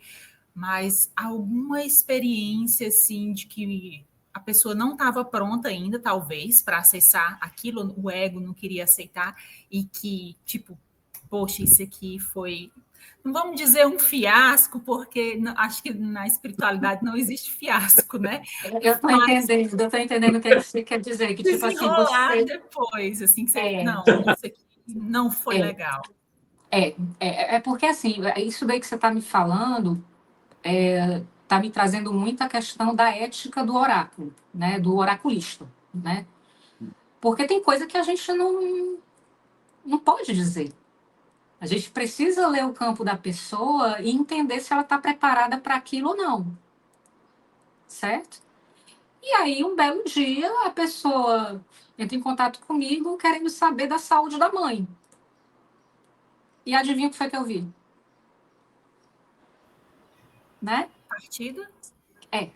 mas alguma experiência assim de que a pessoa não estava pronta ainda, talvez, para acessar aquilo, o ego não queria aceitar, e que, tipo, poxa, isso aqui foi, não vamos dizer um fiasco, porque acho que na espiritualidade não existe fiasco, né? Eu estou entendendo o que você quer dizer, que tipo assim, Desenrolar depois, assim, que você, não, isso aqui não foi legal. É porque assim, isso daí que você está me falando está me trazendo muita questão da ética do oráculo, né? Do oraculista, né? Porque tem coisa que a gente não pode dizer. A gente precisa ler o campo da pessoa e entender se ela está preparada para aquilo ou não, certo? E aí, um belo dia, a pessoa entra em contato comigo querendo saber da saúde da mãe. E adivinha o que foi que eu vi? Né? Partida?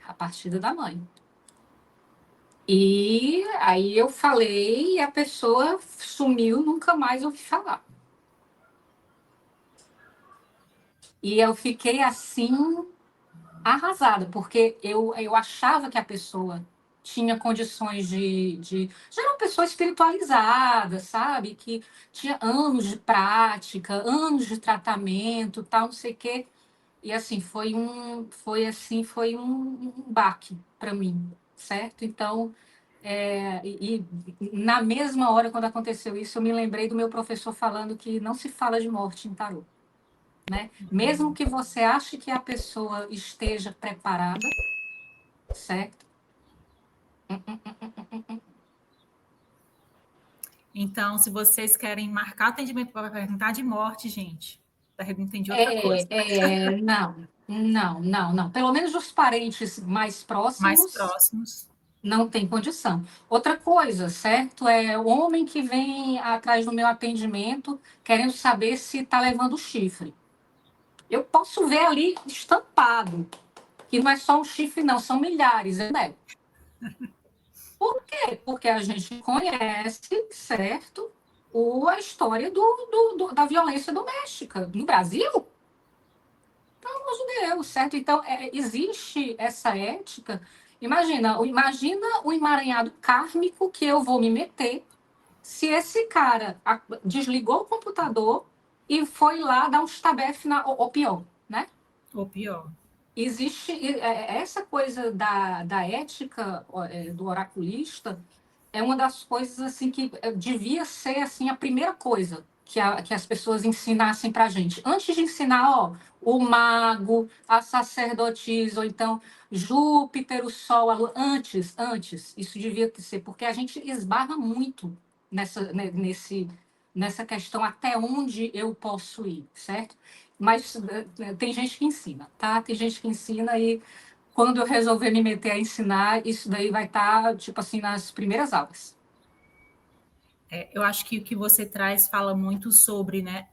A partida da mãe. E aí eu falei e a pessoa sumiu, nunca mais ouvi falar. E eu fiquei assim, arrasada, porque eu achava que a pessoa tinha condições já era uma pessoa espiritualizada, sabe? Que tinha anos de prática, anos de tratamento, tal, não sei o quê. E assim, foi um baque para mim, certo? Então, na mesma hora, quando aconteceu isso, eu me lembrei do meu professor falando que não se fala de morte em tarô, né? Mesmo que você ache que a pessoa esteja preparada, certo? Então, se vocês querem marcar atendimento para perguntar de morte, gente, perguntem de outra coisa. Não. Pelo menos os parentes mais Mais próximos próximos. não tem condição. Outra coisa, certo? É o homem que vem atrás do meu atendimento querendo saber se está levando chifre. Eu posso ver ali estampado que não é só um chifre, não, são milhares, né? Por quê? Porque a gente conhece, certo, a história da violência doméstica no Brasil. Pelo amor de Deus, certo? Então, existe essa ética. Imagina o emaranhado kármico que eu vou me meter se esse cara desligou o computador e foi lá dar um estabefe ou pior, né? Ou pior. Existe essa coisa da ética do oraculista é uma das coisas assim que devia ser assim a primeira coisa que as pessoas ensinassem para a gente. Antes de ensinar, o mago, a sacerdotisa, ou então Júpiter, o Sol, a Lua, antes, isso devia ser, porque a gente esbarra muito nessa questão até onde eu posso ir, certo? Mas tem gente que ensina, tá? Tem gente que ensina e quando eu resolver me meter a ensinar, isso daí vai estar, tipo assim, nas primeiras aulas. Eu acho que o que você traz fala muito sobre, né,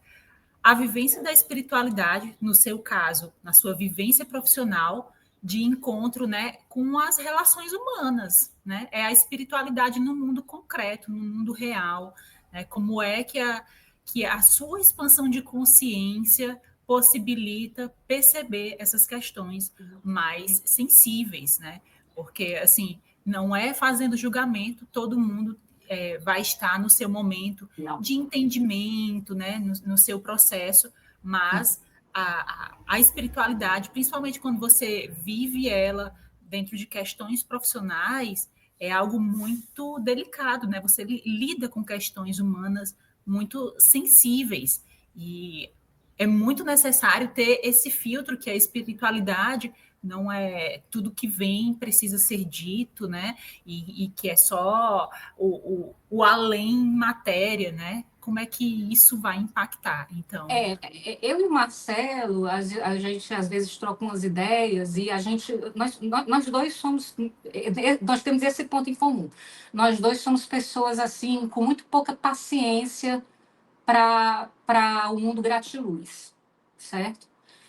a vivência da espiritualidade, no seu caso, na sua vivência profissional, de encontro, né, com as relações humanas, né? É a espiritualidade no mundo concreto, no mundo real, né? Como é que a sua expansão de consciência possibilita perceber essas questões mais sensíveis, né? Porque, assim, não é fazendo julgamento, todo mundo vai estar no seu momento de entendimento, né, no seu processo, mas a espiritualidade, principalmente quando você vive ela dentro de questões profissionais, é algo muito delicado, né? Você lida com questões humanas muito sensíveis e é muito necessário ter esse filtro que a espiritualidade não é tudo que vem precisa ser dito, né? E que é só o além matéria, né? Como é que isso vai impactar? Então, eu e o Marcelo, a gente às vezes troca umas ideias e nós dois nós temos esse ponto em comum. Nós dois somos pessoas assim com muito pouca paciência para o mundo gratiluz, certo?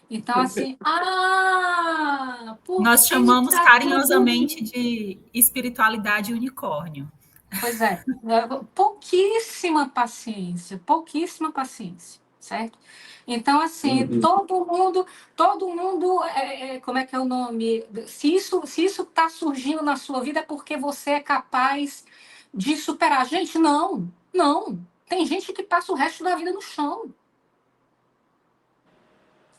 Então, assim, por nós que chamamos tá tudo... carinhosamente de espiritualidade Pois é, pouquíssima paciência, certo? Então, assim, todo mundo, como é que é o nome? Se isso está surgindo na sua vida é porque você é capaz de superar. Gente, não, não. Tem gente que passa o resto da vida no chão,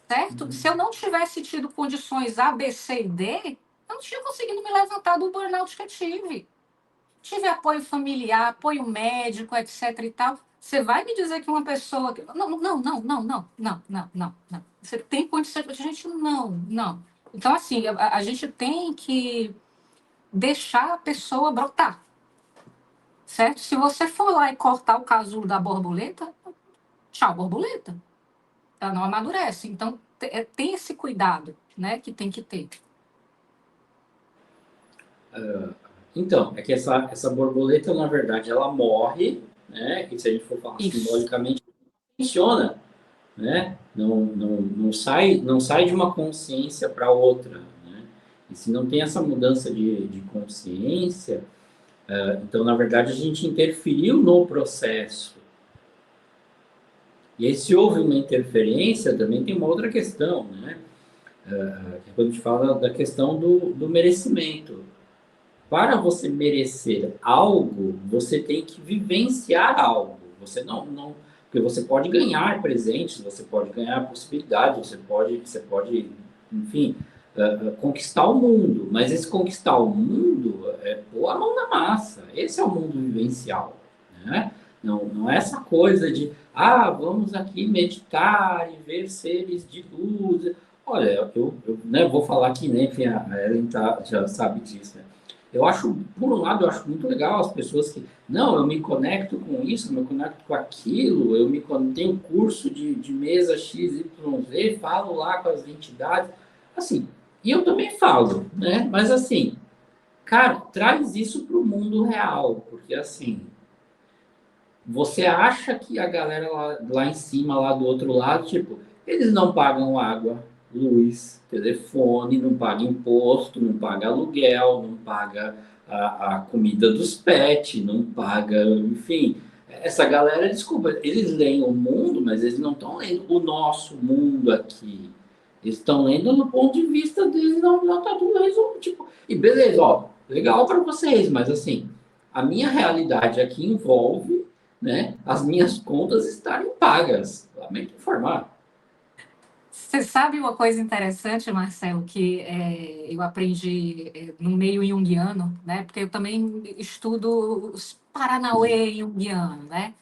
certo? Se eu não tivesse tido condições A, B, C e D, eu não tinha conseguido me levantar do burnout que eu tive. Tive apoio familiar, apoio médico, etc e tal. Você vai me dizer que uma pessoa... Não, não, não, não, não, não, não, não, não. Você tem condições... Gente, não, não. Então, assim, a gente tem que deixar a pessoa brotar, certo? Se você for lá e cortar o casulo da borboleta, tchau, borboleta. Ela não amadurece. Então, tem esse cuidado, né, que tem que ter. Então, é que essa borboleta, na verdade, ela morre, né? E se a gente for falar Isso. simbolicamente, funciona, né? Não sai de uma consciência para outra, né? E se não tem essa mudança de consciência, então, na verdade, a gente interferiu no processo. E aí, se houve uma interferência, também tem uma outra questão, né? Quando a gente fala da questão do merecimento. Para você merecer algo, você tem que vivenciar algo. Você não, porque você pode ganhar presentes, você pode ganhar possibilidades, você pode, enfim, conquistar o mundo. Mas esse conquistar o mundo é pôr a mão na massa. Esse é o mundo vivencial, né? Não é essa coisa de, vamos aqui meditar e ver seres de luz. Olha, eu né, vou falar aqui, né? Enfim, a Ellen já sabe disso, né? Eu acho, por um lado, eu acho muito legal as pessoas que, não, eu me conecto com isso, eu me conecto com aquilo, tenho curso de mesa XYZ, falo lá com as entidades, assim, e eu também falo, né? Mas assim, cara, traz isso para o mundo real, porque assim, você acha que a galera lá em cima, lá do outro lado, tipo, eles não pagam água, luz, telefone, não pagam imposto, não pagam aluguel, não pagam a comida dos pets, não paga, enfim. Essa galera, desculpa, eles leem o mundo, mas eles não estão lendo o nosso mundo aqui. Eles estão lendo no ponto de vista deles, não tá tudo resolvido. Tipo, e beleza, ó, legal para vocês, mas assim, a minha realidade aqui envolve, né, as minhas contas estarem pagas. Lamento informar. Você sabe uma coisa interessante, Marcelo, que eu aprendi no meio junguiano, né? Porque eu também estudo os Paranauê junguiano, né?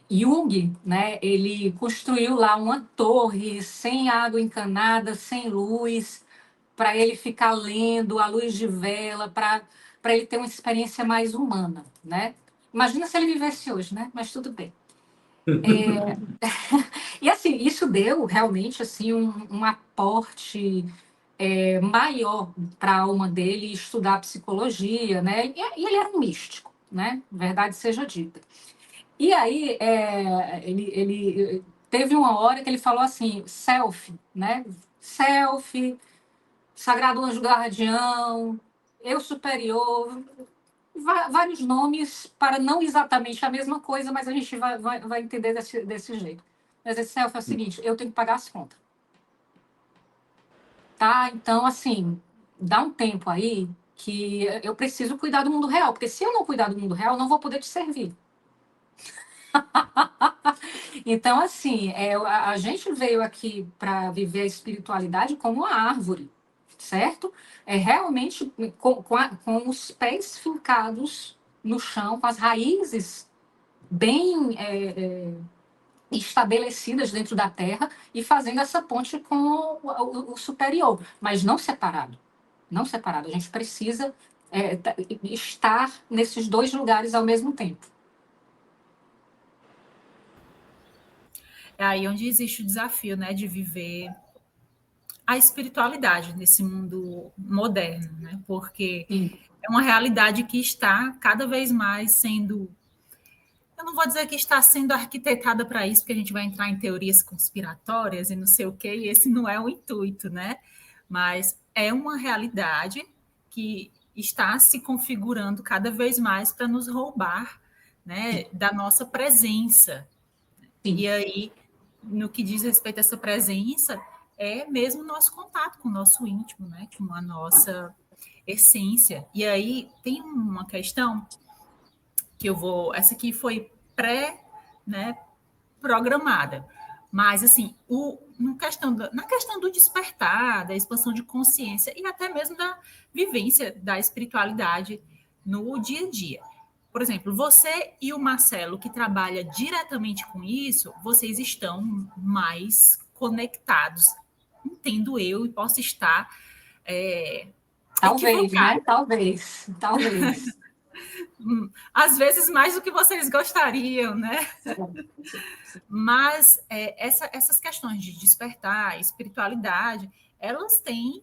Jung, né? Ele construiu lá uma torre sem água encanada, sem luz, para ele ficar lendo à luz de vela, para ele ter uma experiência mais humana, né? Imagina se ele vivesse hoje, né? Mas tudo bem. E assim, isso deu realmente assim um aporte maior para a alma dele estudar psicologia, né? E ele era um místico, né? Verdade seja dita. E aí ele teve uma hora que ele falou assim, self, né? Self, Sagrado Anjo Guardião, Eu Superior, vários nomes para não exatamente a mesma coisa, mas a gente vai entender desse jeito. Mas esse self é o seguinte, eu tenho que pagar as contas. Tá? Então, assim, dá um tempo aí que eu preciso cuidar do mundo real, porque se eu não cuidar do mundo real, eu não vou poder te servir. Então, assim, a gente veio aqui para viver a espiritualidade como uma árvore, certo? É realmente com os pés fincados no chão, com as raízes bem estabelecidas dentro da terra e fazendo essa ponte com o superior, mas não separado. Não separado. A gente precisa estar nesses dois lugares ao mesmo tempo. É aí onde existe o desafio, né, de viver a espiritualidade nesse mundo moderno, né? Porque Sim. é uma realidade que está cada vez mais sendo, eu não vou dizer que está sendo arquitetada para isso, porque a gente vai entrar em teorias conspiratórias e não sei o quê, e esse não é o intuito, né? Mas é uma realidade que está se configurando cada vez mais para nos roubar né, da nossa presença. Sim. E aí, no que diz respeito a essa presença, é mesmo o nosso contato com o nosso íntimo, né, com a nossa essência. E aí tem uma questão que eu vou... Essa aqui foi né, programada. Mas, assim, na questão do despertar, da expansão de consciência e até mesmo da vivência da espiritualidade no dia a dia. Por exemplo, você e o Marcelo, que trabalha diretamente com isso, vocês estão mais conectados. Entendo eu e posso estar Talvez, equivocada. né? Talvez. Às vezes mais do que vocês gostariam, né? Mas essas questões de despertar, espiritualidade, elas têm...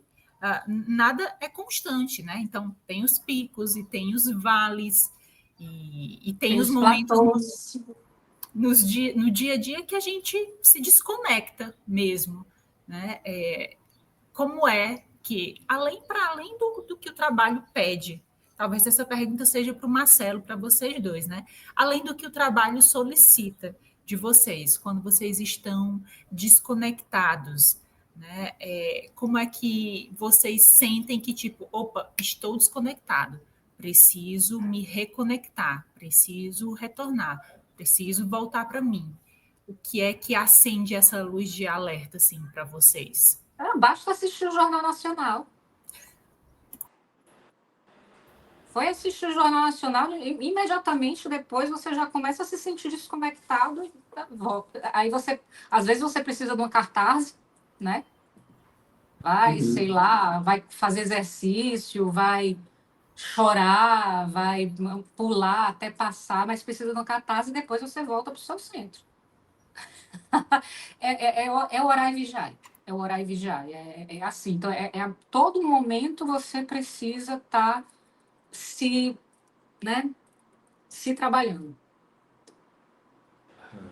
nada é constante, né? Então, tem os picos e tem os vales e tem os momentos no dia a dia que a gente se desconecta mesmo, né? Como é que, para além do que o trabalho pede, talvez essa pergunta seja para o Marcelo, para vocês dois, né? Além do que o trabalho solicita de vocês, quando vocês estão desconectados, né? Como é que vocês sentem que, tipo, opa, estou desconectado, preciso me reconectar, preciso retornar, preciso voltar para mim. O que é que acende essa luz de alerta, assim, para vocês? Basta assistir o Jornal Nacional. Foi assistir o Jornal Nacional e imediatamente depois você já começa a se sentir desconectado e volta. Aí às vezes você precisa de uma cartaz, né? Vai, sei lá, vai fazer exercício, vai chorar, vai pular até passar, mas precisa de uma cartaz e depois você volta para o seu centro. É orar e vigiar. É orar e vigiar. É assim. Então, a todo momento você precisa estar se trabalhando.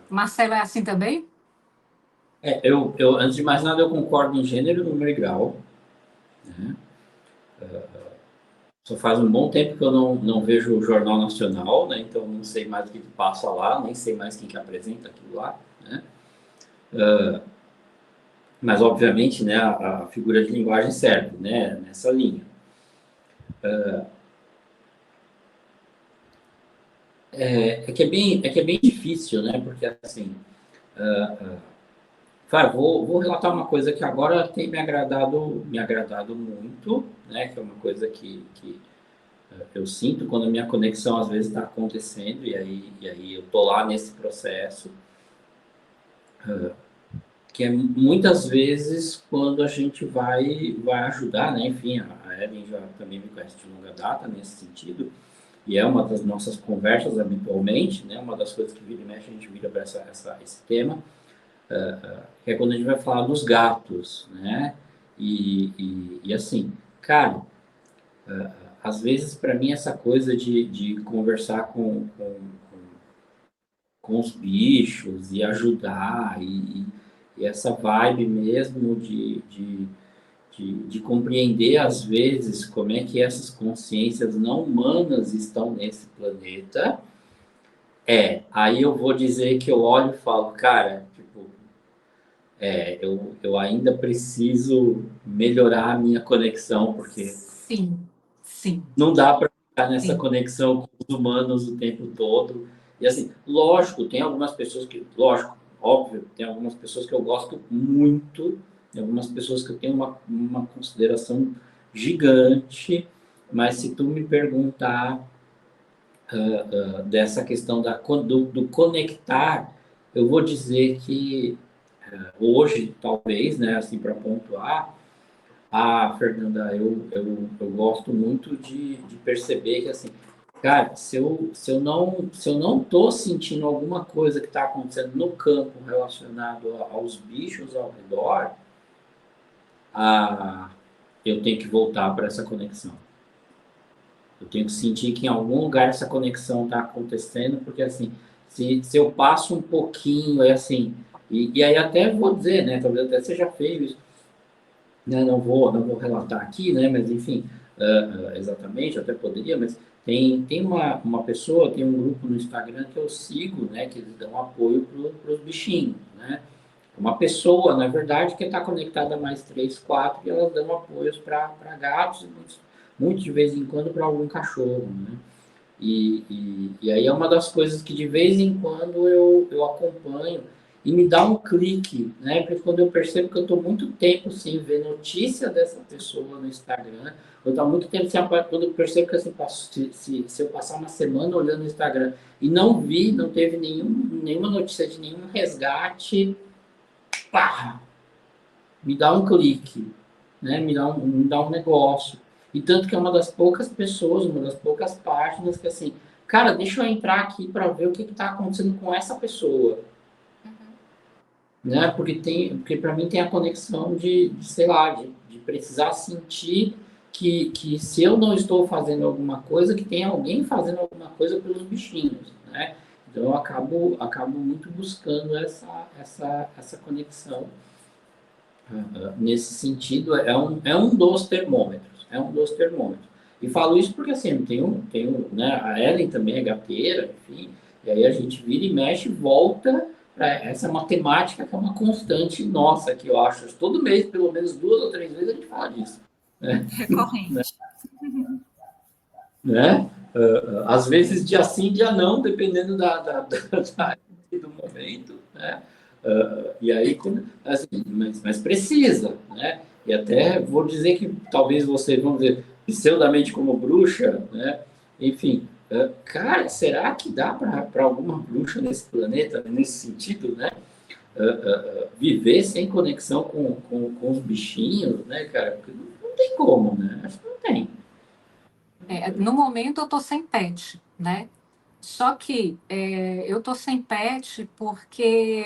Marcelo é assim também? Antes de mais nada, eu concordo em gênero, número e grau. Né? Só faz um bom tempo que eu não vejo o Jornal Nacional, né? Então não sei mais o que passa lá, nem sei mais quem que apresenta aquilo lá. Né? Mas, obviamente, né, a figura de linguagem serve, né, nessa linha. Que é bem difícil, né, porque, assim, claro, vou relatar uma coisa que agora tem me agradado muito, né, que é uma coisa que eu sinto quando a minha conexão, às vezes, está acontecendo, e aí eu tô lá nesse processo, que é muitas vezes quando a gente vai ajudar, né? Enfim, a Ellen já também me conhece de longa data nesse sentido, e é uma das nossas conversas habitualmente, né? Uma das coisas que vira e mexe a gente vira para esse tema, que é quando a gente vai falar dos gatos, né? E assim, cara, às vezes para mim essa coisa de conversar com os bichos e ajudar e essa vibe mesmo de compreender, às vezes, como é que essas consciências não humanas estão nesse planeta. Aí eu vou dizer que eu olho e falo, cara, tipo, eu ainda preciso melhorar a minha conexão, porque Sim. Não dá para ficar nessa conexão com os humanos o tempo todo. E assim, lógico, tem algumas pessoas que, óbvio, tem algumas pessoas que eu gosto muito, tem algumas pessoas que eu tenho uma consideração gigante, mas se tu me perguntar dessa questão do conectar, eu vou dizer que hoje, talvez, né, assim, para pontuar, Fernanda, eu gosto muito de perceber que, assim, cara, se eu não tô sentindo alguma coisa que está acontecendo no campo relacionado aos bichos ao redor, eu tenho que voltar para essa conexão. Eu tenho que sentir que em algum lugar essa conexão está acontecendo, porque, assim, se eu passo um pouquinho, assim, e aí até vou dizer, né, talvez até seja feio isso, né, não vou relatar aqui, né, mas enfim, exatamente, até poderia, mas Tem uma pessoa, tem um grupo no Instagram que eu sigo, né, que eles dão apoio para os bichinhos, né? Uma pessoa, na verdade, que está conectada a mais três, quatro, e elas dão apoios para gatos, e muito de vez em quando para algum cachorro, né? E aí é uma das coisas que de vez em quando eu acompanho e me dá um clique, né? Porque quando eu percebo que eu estou muito tempo sem ver notícia dessa pessoa no Instagram, eu estou muito tempo sem, quando eu percebo que assim, se eu passar uma semana olhando no Instagram e não vi, não teve nenhuma notícia de nenhum resgate, pá, me dá um clique, né? Me dá um negócio. E tanto que é uma das poucas pessoas, uma das poucas páginas que assim, cara, deixa eu entrar aqui para ver o que está acontecendo com essa pessoa, né? Porque para mim tem a conexão sei lá, de precisar sentir que se eu não estou fazendo alguma coisa, que tem alguém fazendo alguma coisa pelos bichinhos, né? Então eu acabo muito buscando essa conexão. Nesse sentido, é um dos termômetros, é um dos termômetros. E falo isso porque, assim, né, a Ellen também é gateira, enfim, e aí a gente vira e mexe e volta para essa matemática que é uma constante nossa, que eu acho, todo mês, pelo menos 2 ou 3 vezes, a gente fala disso. Né? Recorrente. Né? Às vezes dia sim, dia não, dependendo do momento, né? E aí, assim, mas precisa, né? E até vou dizer que talvez você, vamos dizer, pseudamente como bruxa, né? Enfim, cara, será que dá para alguma bruxa nesse planeta, nesse sentido, né? Viver sem conexão com os bichinhos, né, cara? Porque não tem como, né? Acho que não tem. No momento eu estou sem pet, né? Só que eu estou sem pet porque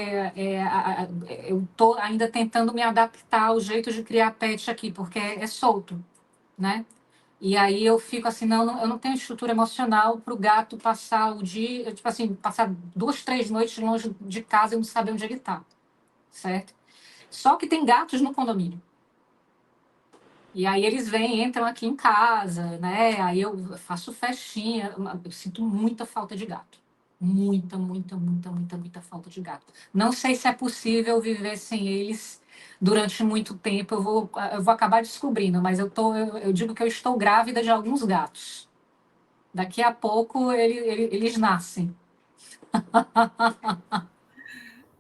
eu estou ainda tentando me adaptar ao jeito de criar pet aqui, porque é solto, né? E aí eu fico assim, não, eu não tenho estrutura emocional para o gato passar o dia, tipo assim, passar 2, 3 noites longe de casa e não saber onde ele está, certo? Só que tem gatos no condomínio. E aí eles vêm, entram aqui em casa, né? Aí eu faço festinha. Eu sinto muita falta de gato. Muita, muita, muita, muita, muita falta de gato. Não sei se é possível viver sem eles durante muito tempo. Eu vou acabar descobrindo, mas eu digo que eu estou grávida de alguns gatos. Daqui a pouco eles nascem.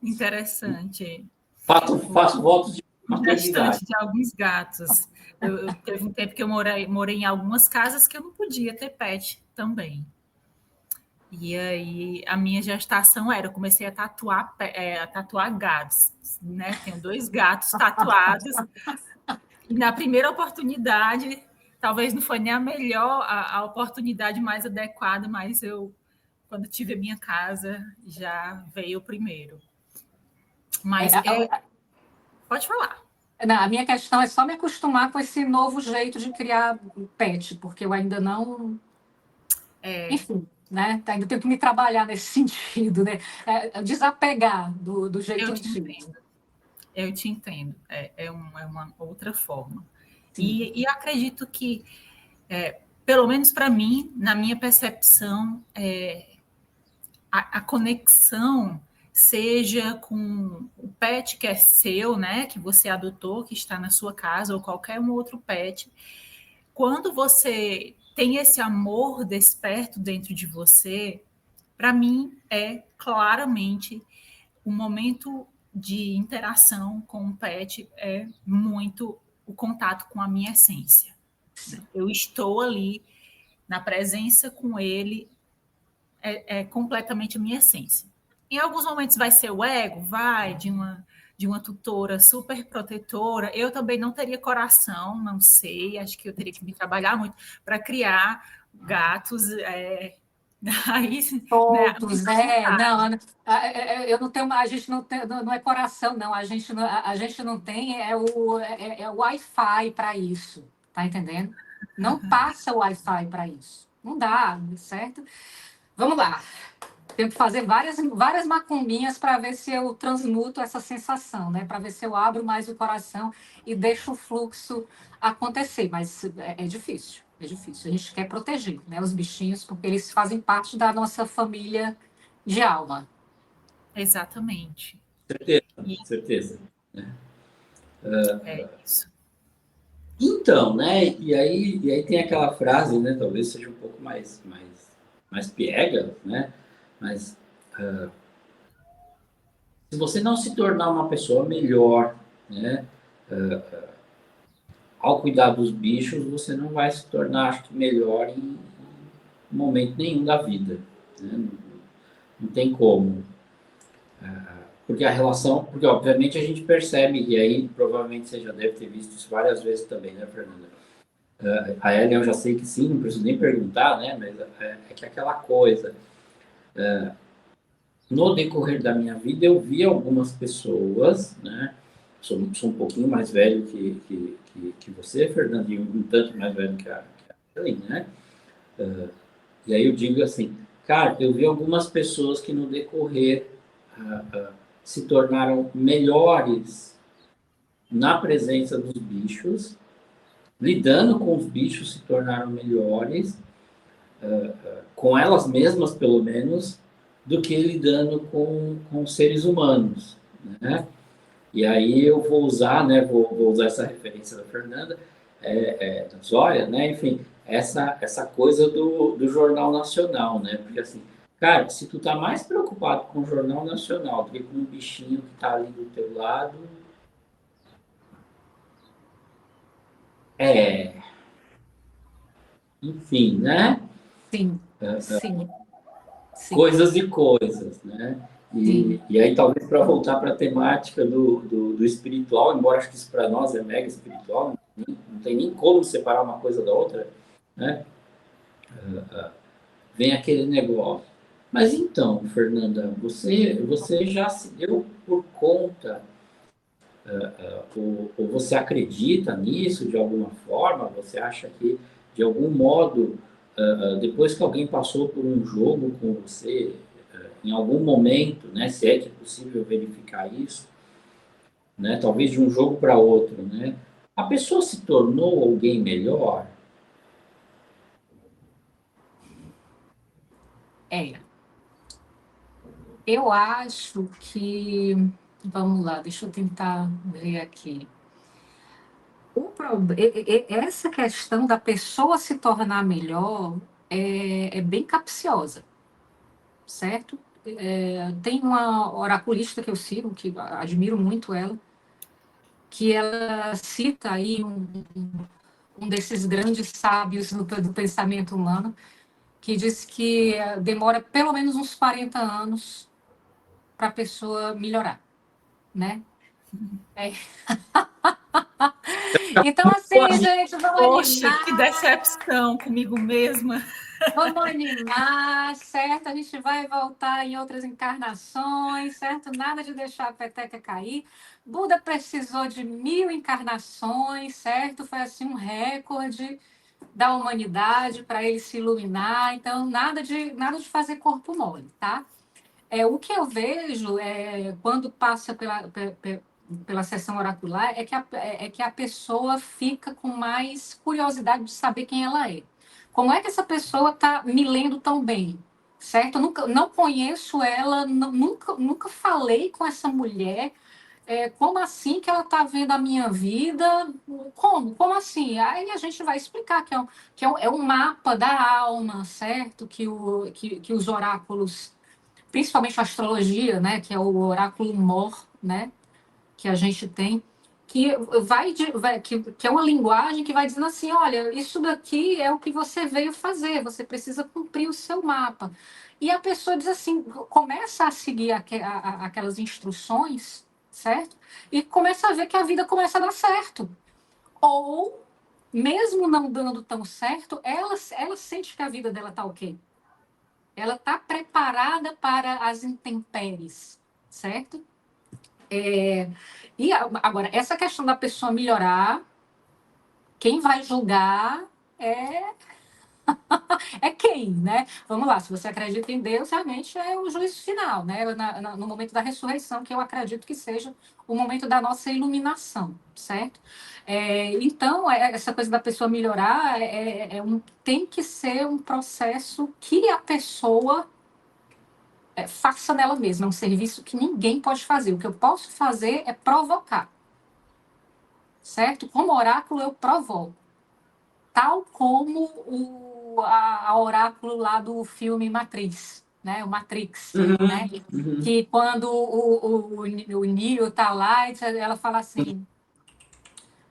Interessante. Faço votos de maternidade. Gestante de alguns gatos. Teve um tempo que eu morei em algumas casas que eu não podia ter pet também. E aí a minha gestação eu comecei a tatuar gatos, né? Tenho 2 gatos tatuados. E na primeira oportunidade, talvez não foi nem a oportunidade mais adequada, mas quando tive a minha casa, já veio o primeiro. Mas pode falar. Não, a minha questão é só me acostumar com esse novo jeito de criar pet, porque eu ainda não. Enfim, né? Ainda tenho que me trabalhar nesse sentido, né? Desapegar do jeito Eu te antigo. entendo. Eu te entendo. É uma outra forma. Sim. E acredito que, pelo menos para mim, na minha percepção, a conexão seja com o pet que é seu, né, que você adotou, que está na sua casa, ou qualquer um outro pet, quando você tem esse amor desperto dentro de você, para mim é claramente o momento de interação com o pet é muito o contato com a minha essência. Eu estou ali na presença com ele, é completamente a minha essência. Em alguns momentos vai ser o ego, vai, de uma tutora super protetora. Eu também não teria coração, não sei, acho que eu teria que me trabalhar muito para criar gatos. Aí, né, Todos, não, eu não tenho, a gente não tem, não é coração, não, a gente não tem o Wi-Fi para isso, tá entendendo? Não passa o Wi-Fi para isso, não dá, certo? Vamos lá, tenho que fazer várias macumbinhas para ver se eu transmuto essa sensação, né? Para ver se eu abro mais o coração e deixo o fluxo acontecer, mas é difícil. É difícil. A gente quer proteger, né, os bichinhos, porque eles fazem parte da nossa família de alma. Exatamente. Certeza, E certeza. é isso. Então, né? E aí tem aquela frase, né? Talvez seja um pouco mais piega, né? Mas se você não se tornar uma pessoa melhor, né? Ao cuidar dos bichos, você não vai se tornar, acho que, melhor em momento nenhum da vida, né? Não tem como. Porque a relação, porque obviamente a gente percebe, e aí provavelmente você já deve ter visto isso várias vezes também, né, Fernanda? A Ellen eu já sei que sim, não preciso nem perguntar, né? Mas é que aquela coisa. No decorrer da minha vida, eu vi algumas pessoas, né? Sou um pouquinho mais velho que você, Fernanda, e um tanto mais velho que a Ellen, né? E aí eu digo assim, cara, eu vi algumas pessoas que no decorrer se tornaram melhores na presença dos bichos, lidando com os bichos se tornaram melhores, com elas mesmas pelo menos, do que lidando com seres humanos, né? E aí eu vou usar, né, vou usar essa referência da Fernanda, da Zóia, né, enfim, essa coisa do Jornal Nacional, né, porque assim, cara, se tu tá mais preocupado com o Jornal Nacional do que com um bichinho que tá ali do teu lado, é, enfim, né, Sim, sim, sim, coisas e coisas, né, sim. e aí talvez para voltar para a temática do espiritual, embora acho que isso para nós é mega espiritual, não tem nem como separar uma coisa da outra, né? Vem aquele negócio. Mas então, Fernanda, você já se deu por conta, ou você acredita nisso de alguma forma? Você acha que, de algum modo, depois que alguém passou por um jogo com você, em algum momento, né, se é que é possível verificar isso, né, talvez de um jogo para outro, né, a pessoa se tornou alguém melhor? É. Eu acho que. Vamos lá, deixa eu tentar ver aqui. Essa questão da pessoa se tornar melhor é bem capciosa, certo? Tem uma oraculista que eu sigo, que admiro muito ela, que ela cita aí um desses grandes sábios do pensamento humano, que diz que demora pelo menos uns 40 anos para a pessoa melhorar, né? É. Então, assim, gente, vamos Poxa, que animar. decepção comigo mesma. Vamos animar, certo? A gente vai voltar em outras encarnações, certo? Nada de deixar a peteca cair. Buda precisou de 1000 encarnações, certo? Foi assim um recorde da humanidade para ele se iluminar. Então, nada de fazer corpo mole, tá? O que eu vejo quando passa pela sessão oracular é que a pessoa fica com mais curiosidade de saber quem ela é. Como é que essa pessoa está me lendo tão bem? Certo? Eu nunca, não conheço ela, nunca falei com essa mulher. Como assim que ela está vendo a minha vida? Como? Como assim? Aí a gente vai explicar que é um mapa da alma, certo? Que os oráculos, principalmente a astrologia, né, que é o oráculo mor, né, que a gente tem, que é uma linguagem que vai dizendo assim, olha, isso daqui é o que você veio fazer, você precisa cumprir o seu mapa. E a pessoa diz assim, começa a seguir aquelas instruções, certo? E começa a ver que a vida começa a dar certo. Ou, mesmo não dando tão certo, ela sente que a vida dela está ok. Ela está preparada para as intempéries, certo? E agora, essa questão da pessoa melhorar, quem vai julgar é É quem, né? Vamos lá, se você acredita em Deus, realmente é o juízo final, né? No momento da ressurreição, que eu acredito que seja o momento da nossa iluminação, certo? Então, essa coisa da pessoa melhorar tem que ser um processo que a pessoa faça nela mesma, é um serviço que ninguém pode fazer. O que eu posso fazer é provocar, certo? Como oráculo, eu provoco. Tal como a oráculo lá do filme Matrix, né? O Matrix, né? Uhum. Que quando o Neo tá lá, ela fala assim: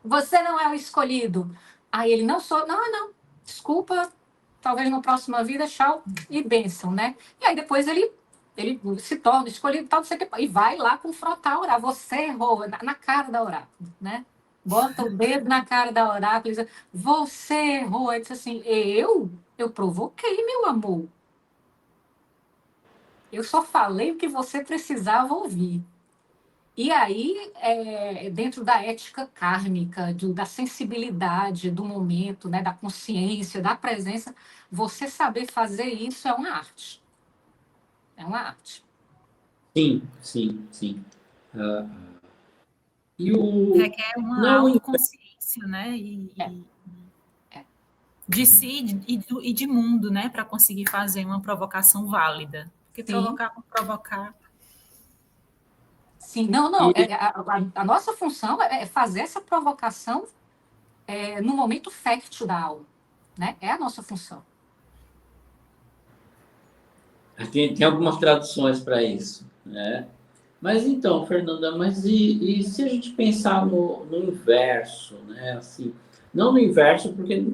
você não é o escolhido. Aí ele não sou, não, desculpa, talvez na próxima vida, tchau e bênção, né? E aí depois ele se torna escolhido, tal, não sei o que, e vai lá confrontar a oráculo. Você errou na cara da oráculo, né? Bota o dedo na cara da oráculo e diz: você errou. Ele diz assim: eu provoquei, meu amor. Eu só falei o que você precisava ouvir. E aí, dentro da ética kármica, da sensibilidade do momento, né, da consciência, da presença, você saber fazer isso é uma arte. É uma arte. Sim, sim, sim. Ah, e o... Requer uma Não, autoconsciência, né? É, é. De si e de mundo, né? Para conseguir fazer uma provocação válida. Porque Sim, provocar por provocar. sim. Não, não. e, A nossa função é fazer essa provocação no momento fértil da alma. Né? É a nossa função. tem algumas traduções para isso, né? Mas então, Fernanda, mas e se a gente pensar no inverso, né? Assim, não no inverso, porque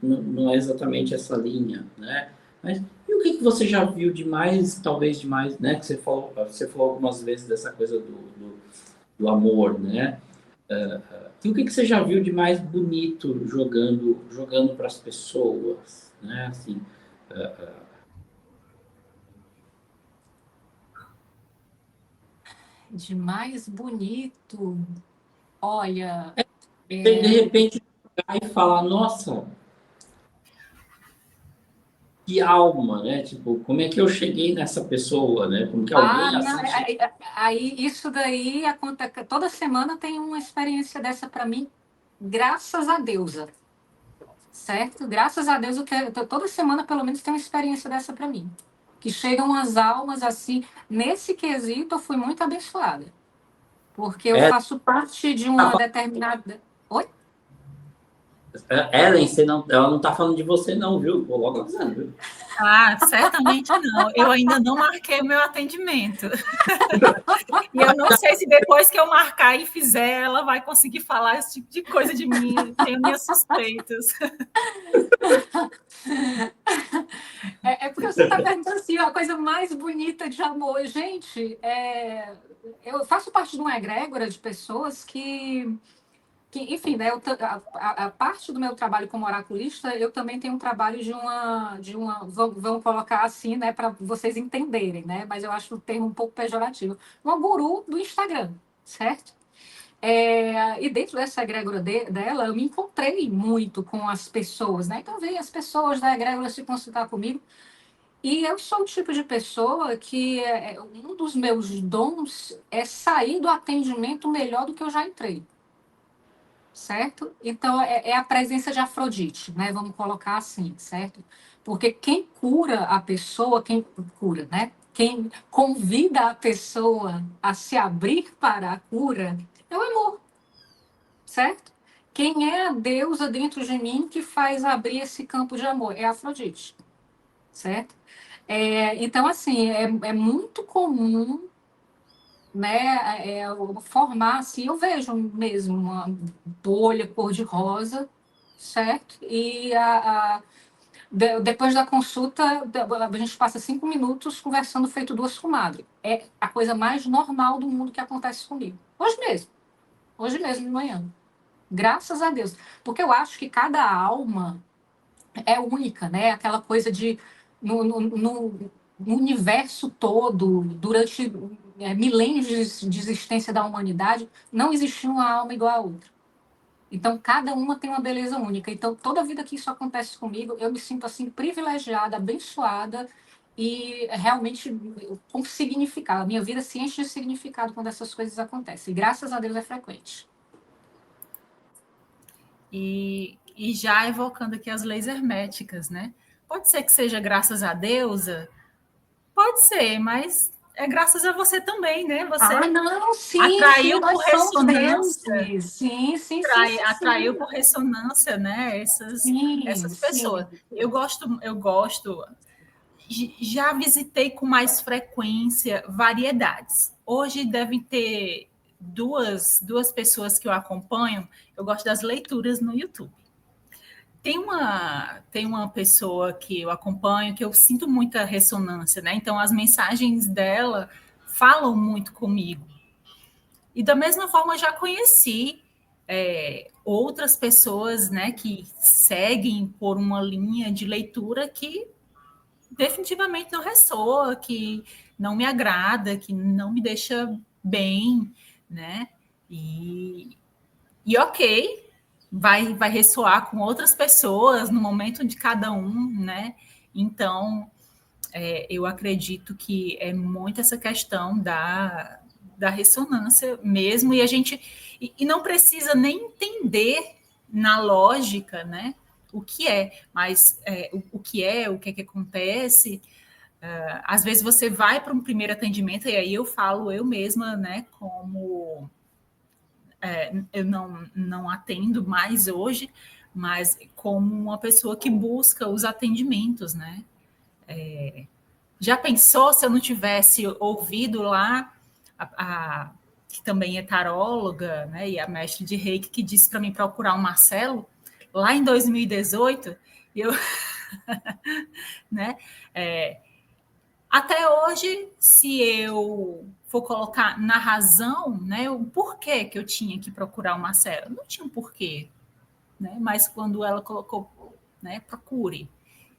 não é exatamente essa linha, né? Mas e o que que você já viu de mais, talvez de mais, né? Que você falou algumas vezes dessa coisa do amor, né? E o que que você já viu de mais bonito jogando para as pessoas, né? Assim, De mais bonito. Olha, de repente pegar e falar, nossa, que alma, né? Tipo, como é que eu cheguei nessa pessoa, né? Como que alguém não, assim chegou. aí isso daí acontece, toda semana tem uma experiência dessa para mim, graças a deusa, certo? Graças a Deus, toda semana pelo menos tem uma experiência dessa para mim. Que chegam as almas assim, nesse quesito eu fui muito abençoada, porque eu É, faço parte de uma determinada. Oi? Ellen, ela não tá falando de você, não, viu? Vou logo avisando, viu? Ah, certamente não. Eu ainda não marquei o meu atendimento. E eu não sei se depois que eu marcar e fizer, ela vai conseguir falar esse tipo de coisa de mim. Tenho minhas suspeitas. Porque você está perguntando assim, a coisa mais bonita de amor. Gente, eu faço parte de uma egrégora de pessoas enfim, né, a parte do meu trabalho como oraculista, eu também tenho um trabalho vamos colocar assim, né, para vocês entenderem, né, mas eu acho o termo um pouco pejorativo. Uma guru do Instagram, certo? E dentro dessa egrégora dela, eu me encontrei muito com as pessoas, né? Então, veio as pessoas da egrégora se consultar comigo. E eu sou o tipo de pessoa que um dos meus dons é sair do atendimento melhor do que eu já entrei, certo? Então, é a presença de Afrodite, né? Vamos colocar assim, certo? Porque quem cura a pessoa, quem cura, né? Quem convida a pessoa a se abrir para a cura é o amor, certo? Quem é a deusa dentro de mim que faz abrir esse campo de amor? É a Afrodite, certo? Então, assim, é muito comum, né, formar, assim, eu vejo mesmo uma bolha cor-de-rosa, certo? E depois da consulta, a gente passa 5 minutos conversando feito duas comadres. É a coisa mais normal do mundo que acontece comigo. Hoje mesmo de manhã. Graças a Deus. Porque eu acho que cada alma é única, né? Aquela coisa de no universo todo, durante milênios de existência da humanidade, não existiu uma alma igual a outra. Então, cada uma tem uma beleza única. Então, toda vida que isso acontece comigo, eu me sinto assim privilegiada, abençoada e realmente com significado. A minha vida se enche de significado quando essas coisas acontecem. E graças a Deus é frequente. E já evocando aqui as leis herméticas, né? Pode ser que seja graças à deusa, pode ser, mas é graças a você também, né? Você Não, sim, sim, atraiu por nós somos ressonância, deuses. Sim, sim, sim, sim, atraiu sim. por ressonância, né? Sim, Essas pessoas. sim. Eu gosto. Já visitei com mais frequência variedades. Hoje devem ter duas pessoas que eu acompanho. Eu gosto das leituras no YouTube. Tem uma pessoa que eu acompanho que eu sinto muita ressonância, né? Então as mensagens dela falam muito comigo. E da mesma forma eu já conheci outras pessoas, né, que seguem por uma linha de leitura que definitivamente não ressoa, que não me agrada, que não me deixa bem, né? E ok, vai ressoar com outras pessoas no momento de cada um, né? Então, eu acredito que é muito essa questão da ressonância mesmo, e a gente e não precisa nem entender na lógica, né? O que é, mas o que é que acontece. Às vezes você vai para um primeiro atendimento, e aí eu falo eu mesma, né? Como eu não atendo mais hoje, mas como uma pessoa que busca os atendimentos, né? Já pensou se eu não tivesse ouvido lá que também é taróloga, né, e a mestre de Reiki, que disse para mim procurar o Marcelo lá em 2018, e eu, né, até hoje, se eu for colocar na razão, né, o porquê que eu tinha que procurar o Marcelo, não tinha um porquê, né, mas quando ela colocou, né, procure,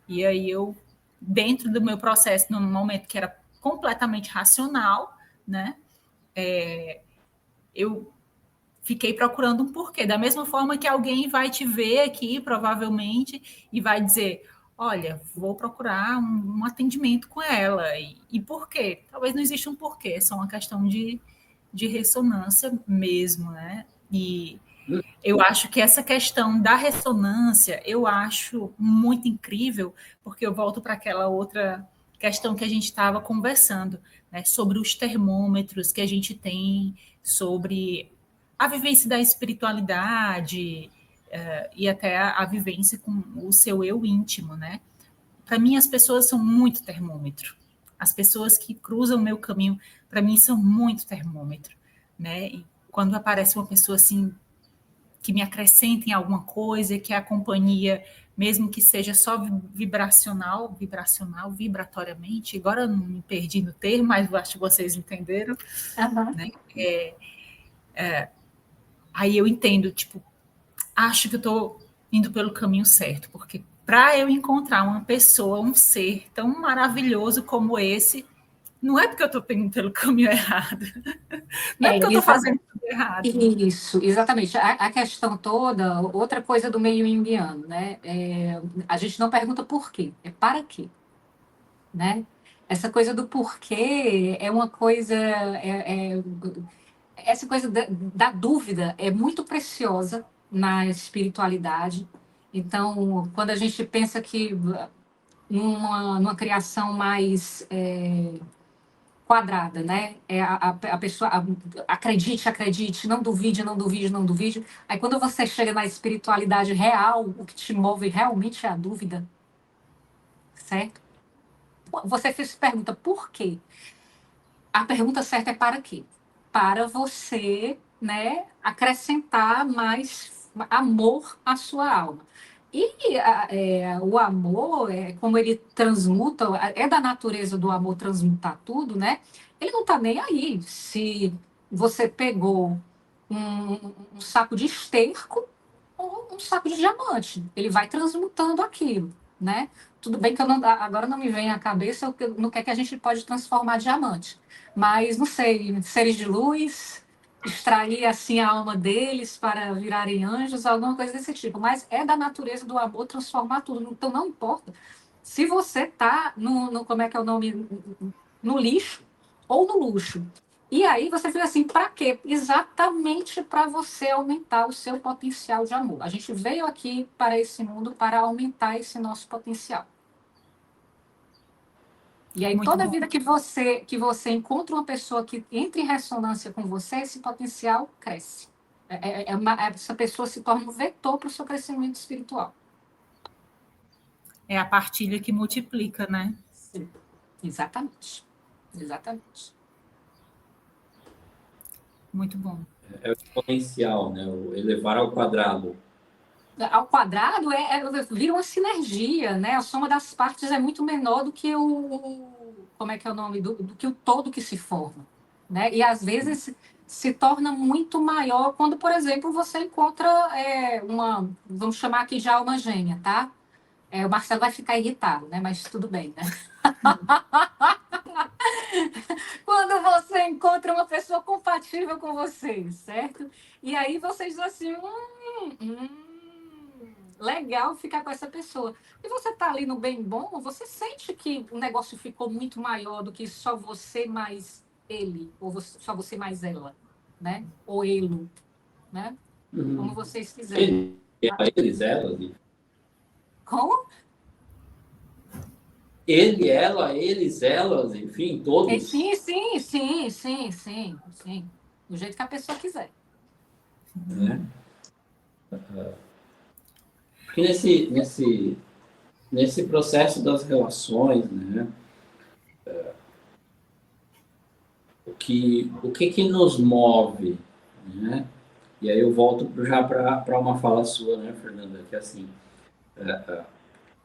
e aí eu, dentro do meu processo, num momento que era completamente racional, né, eu fiquei procurando um porquê. Da mesma forma que alguém vai te ver aqui, provavelmente, e vai dizer, olha, vou procurar um atendimento com ela. E por quê? Talvez não exista um porquê, é só uma questão de ressonância mesmo, né? E eu acho que essa questão da ressonância, eu acho muito incrível, porque eu volto para aquela outra questão que a gente estava conversando, né, sobre os termômetros que a gente tem, sobre a vivência da espiritualidade, e até a vivência com o seu eu íntimo, né? Para mim, as pessoas são muito termômetro. As pessoas que cruzam o meu caminho, para mim, são muito termômetro, né? E quando aparece uma pessoa assim que me acrescentem alguma coisa, que a companhia, mesmo que seja só vibratoriamente, agora eu não me perdi no termo, mas acho que vocês entenderam, né? Aí eu entendo, tipo, acho que eu estou indo pelo caminho certo, porque para eu encontrar uma pessoa, um ser tão maravilhoso como esse, não é porque eu estou indo pelo caminho errado, não é porque eu estou fazendo tudo errado. Isso, exatamente. A questão toda, outra coisa do meio junguiano, né? A gente não pergunta por quê, é para quê, né? Essa coisa do porquê é uma coisa, essa coisa da dúvida é muito preciosa na espiritualidade. Então, quando a gente pensa que numa criação mais quadrada, né? A pessoa acredite, acredite, não duvide, não duvide, não duvide. Aí quando você chega na espiritualidade real, o que te move realmente é a dúvida, certo? Você se pergunta por quê? A pergunta certa é para quê? Para você, né, acrescentar mais amor à sua alma. E o amor, como ele transmuta, é da natureza do amor transmutar tudo, né? Ele não está nem aí se você pegou um saco de esterco ou um saco de diamante. Ele vai transmutando aquilo, né? Tudo bem que agora não me vem à cabeça no que é que a gente pode transformar diamante. Mas, não sei, seres de luz, extrair assim a alma deles para virarem anjos, alguma coisa desse tipo. Mas é da natureza do amor transformar tudo. Então não importa se você está como é que é o nome, no lixo ou no luxo. E aí você fica assim, para quê? Exatamente para você aumentar o seu potencial de amor. A gente veio aqui para esse mundo para aumentar esse nosso potencial. E aí, Muito toda bom. vida que você encontra uma pessoa que entra em ressonância com você, esse potencial cresce. Essa pessoa se torna um vetor para o seu crescimento espiritual. É a partilha que multiplica, né? Sim, exatamente. Exatamente. Muito bom. É o exponencial, né? O elevar ao quadrado. Ao quadrado vira uma sinergia, né? A soma das partes é muito menor do que como é que é o nome? Do que o todo que se forma, né? E às vezes se torna muito maior quando, por exemplo, você encontra vamos chamar aqui de alma gêmea, tá? O Marcelo vai ficar irritado, né? Mas tudo bem, né? Quando você encontra uma pessoa compatível com você, certo? E aí vocês dizem assim, legal ficar com essa pessoa. E você está ali no bem bom, você sente que o negócio ficou muito maior do que só você mais ele, ou só você mais ela, né? Ou ele, né? Como vocês quiserem. Eles, elas. Como? Ele, ela, eles, elas, enfim, todos. Sim, sim, sim, sim, sim, sim. Do jeito que a pessoa quiser. Né? Porque nesse processo das relações, né? O que nos move, né? E aí eu volto já para uma fala sua, né, Fernanda, que assim,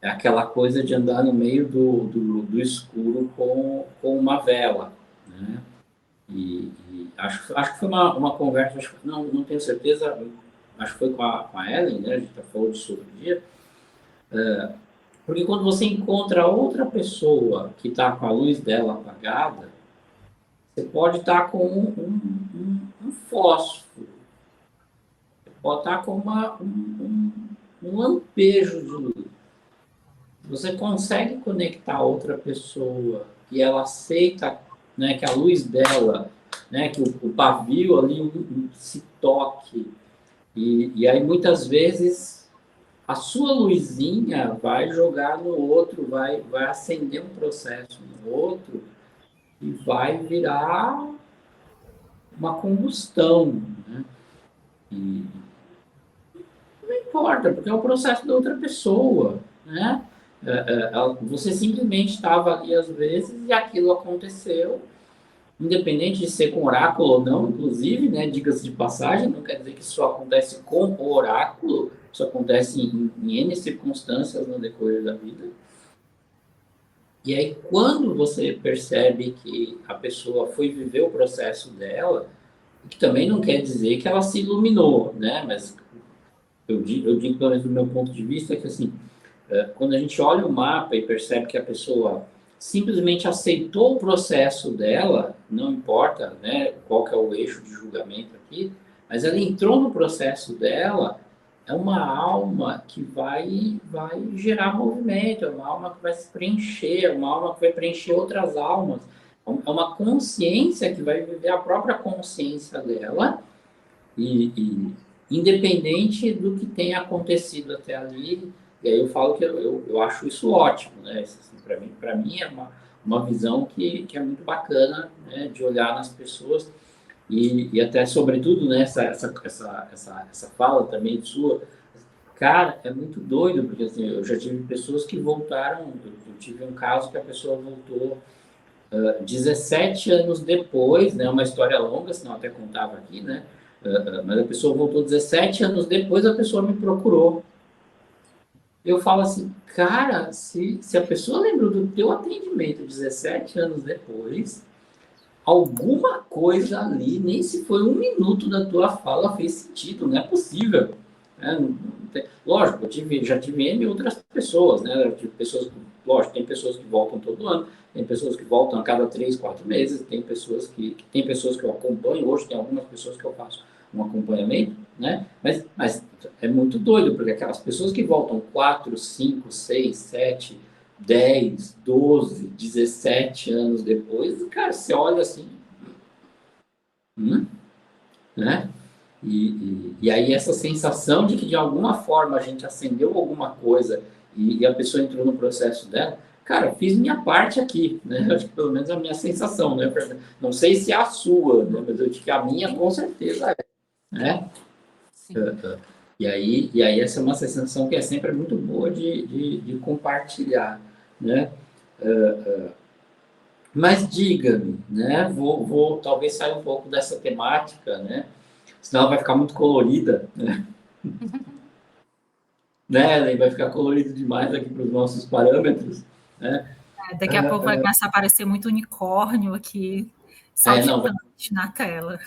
é aquela coisa de andar no meio do escuro com uma vela, né? E acho que foi uma conversa, não tenho certeza, acho que foi com a Ellen, né? A gente falou disso outro dia. Porque quando você encontra outra pessoa que está com a luz dela apagada, você pode estar com um fósforo, você pode estar com um lampejo de luz. Você consegue conectar outra pessoa e ela aceita, né, que a luz dela, né, que o pavio ali se toque. E aí muitas vezes a sua luzinha vai jogar no outro, vai acender um processo no outro e vai virar uma combustão, né? E não importa, porque é o processo da outra pessoa, né? Você simplesmente estava ali às vezes e aquilo aconteceu, independente de ser com oráculo ou não, inclusive, né? Dicas de passagem, não quer dizer que isso acontece com o oráculo, isso acontece em N circunstâncias no decorrer da vida. E aí, quando você percebe que a pessoa foi viver o processo dela, que também não quer dizer que ela se iluminou, né? Mas eu digo, pelo menos do meu ponto de vista, que assim, quando a gente olha o mapa e percebe que a pessoa simplesmente aceitou o processo dela, não importa, né, qual que é o eixo de julgamento aqui, mas ela entrou no processo dela, é uma alma que vai gerar movimento, é uma alma que vai se preencher, é uma alma que vai preencher outras almas, é uma consciência que vai viver a própria consciência dela e independente do que tenha acontecido até ali. E aí eu falo que eu acho isso ótimo, né? Assim, para mim é uma visão que é muito bacana, né? De olhar nas pessoas e até sobretudo, né? Essa fala também sua, cara, é muito doido, porque assim, eu já tive pessoas que voltaram, eu tive um caso que a pessoa voltou 17 anos depois, né? Uma história longa, senão eu até contava aqui, né? Mas a pessoa voltou 17 anos depois, a pessoa me procurou. Eu falo assim, cara, se a pessoa lembrou do teu atendimento 17 anos depois, alguma coisa ali, nem se foi um minuto da tua fala, fez sentido, não é possível. Né? Lógico, já tive N outras pessoas, né? Eu tive pessoas Lógico, tem pessoas que voltam todo ano, tem pessoas que voltam a cada 3, 4 meses, tem pessoas que eu acompanho, hoje tem algumas pessoas que eu faço um acompanhamento, né? Mas é muito doido, porque aquelas pessoas que voltam 4, 5, 6, 7, 10, 12, 17 anos depois, cara, você olha assim, né? E aí essa sensação de que de alguma forma a gente acendeu alguma coisa e a pessoa entrou no processo dela, cara, fiz minha parte aqui, né? Acho que pelo menos a minha sensação, né? Não sei se é a sua, né? Mas eu digo que a minha com certeza é, né? Sim. E aí essa é uma sensação que é sempre muito boa de compartilhar, né? Mas diga-me, né? Vou talvez sair um pouco dessa temática, né? Senão ela vai ficar muito colorida, né? Ela vai ficar colorido demais aqui para os nossos parâmetros, né? Daqui a pouco vai começar a aparecer muito unicórnio aqui, saltitante na tela.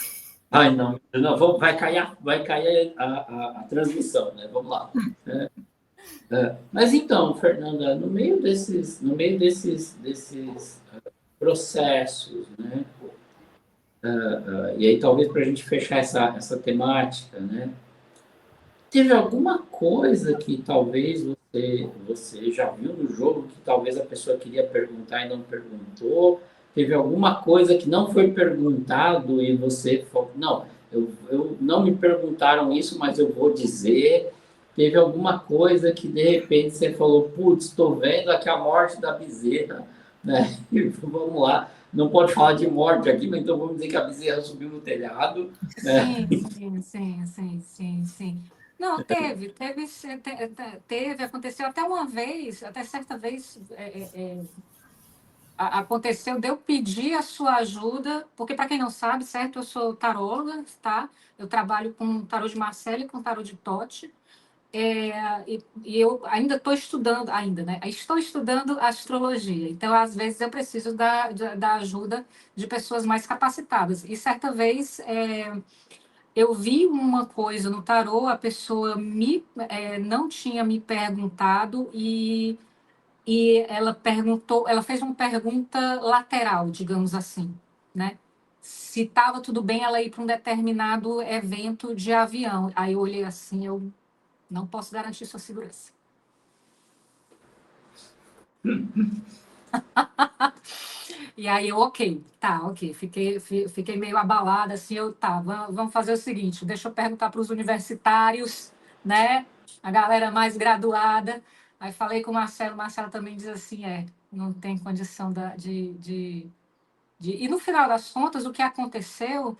Ai, não, vai cair a transmissão, né? Vamos lá. Mas então, Fernanda, no meio desses processos, né? E aí talvez para a gente fechar essa temática, né? Teve alguma coisa que talvez você já viu no jogo que talvez a pessoa queria perguntar e não perguntou? Teve alguma coisa que não foi perguntado e você falou, não, eu não me perguntaram isso, mas eu vou dizer. Teve alguma coisa que de repente você falou, putz, estou vendo aqui a morte da bezerra, né? E vamos lá, não pode falar de morte aqui, mas então vamos dizer que a bezerra subiu no telhado, né? Sim. Não, aconteceu até uma vez, até certa vez, aconteceu de eu pedir a sua ajuda, porque para quem não sabe, certo, eu sou taróloga, tá? Eu trabalho com tarô de Marcelo e com tarô de Tote, e eu ainda estou estudando, né? Estou estudando astrologia, então às vezes eu preciso da ajuda de pessoas mais capacitadas. E certa vez eu vi uma coisa no tarô, a pessoa não tinha me perguntado e ela perguntou, ela fez uma pergunta lateral, digamos assim, né? Se estava tudo bem ela ir para um determinado evento de avião. Aí eu olhei assim, eu não posso garantir sua segurança. E aí eu, ok. Fiquei meio abalada, assim, vamos fazer o seguinte, deixa eu perguntar para os universitários, né? A galera mais graduada. Aí falei com o Marcelo também diz assim, não tem condição de... E no final das contas, o que aconteceu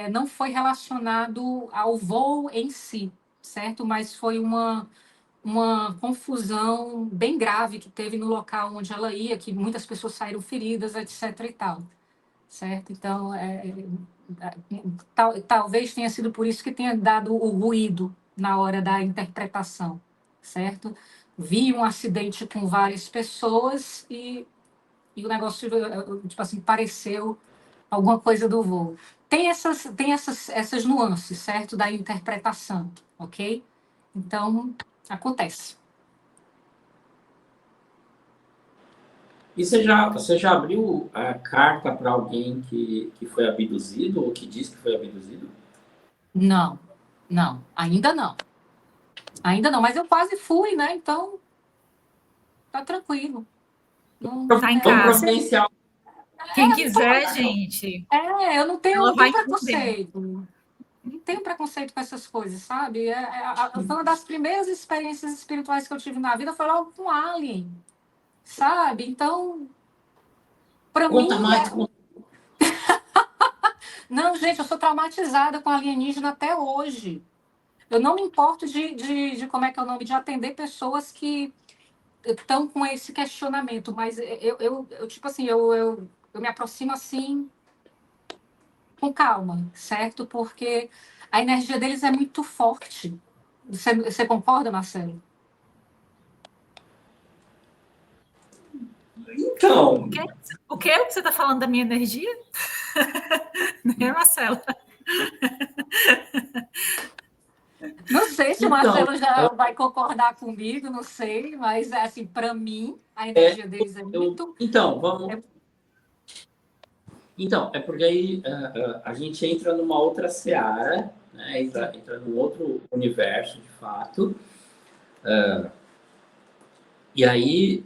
não foi relacionado ao voo em si, certo? Mas foi uma confusão bem grave que teve no local onde ela ia, que muitas pessoas saíram feridas, etc. e tal, certo? Então, talvez tenha sido por isso que tenha dado o ruído na hora da interpretação, certo? Vi um acidente com várias pessoas e o negócio, tipo assim, pareceu alguma coisa do voo. Tem essas nuances, certo? Da interpretação, ok? Então, acontece. E você já abriu a carta para alguém que foi abduzido ou que diz que foi abduzido? Não, ainda não. Ainda não, mas eu quase fui, né? Então, tá tranquilo. Não, Tá em Vamos casa. providenciar. Quem quiser, gente, eu não ela tenho vai entender. preconceito. Não tenho preconceito com essas coisas, sabe? Foi uma das primeiras experiências espirituais que eu tive na vida, foi logo com Alien, sabe? Então, para mim, Conta mais. não, gente, eu sou traumatizada com alienígena até hoje. Eu não me importo de como é que é o nome, de atender pessoas que estão com esse questionamento, mas eu tipo assim, eu me aproximo assim com calma, certo? Porque a energia deles é muito forte. Você concorda, Marcelo? Então, O que você está falando da minha energia? Né, Marcela? Não sei se o Então, Marcelo já vai concordar comigo, não sei, mas assim, para mim, a energia deles é muito. então, Então, é porque aí a gente entra numa outra seara, né? Entra num outro universo, de fato, e aí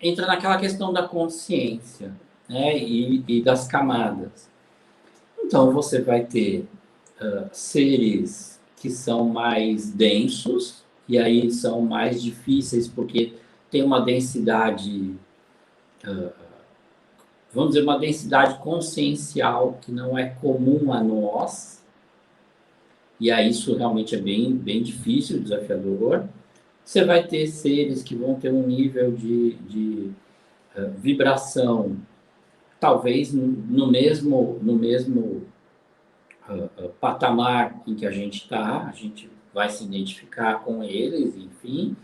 entra naquela questão da consciência, né? E das camadas. Então, você vai ter seres que são mais densos, e aí são mais difíceis porque tem uma densidade, vamos dizer, uma densidade consciencial que não é comum a nós, e aí isso realmente é bem difícil, desafiador. Você vai ter seres que vão ter um nível de vibração, talvez no mesmo patamar em que a gente vai se identificar com eles, enfim,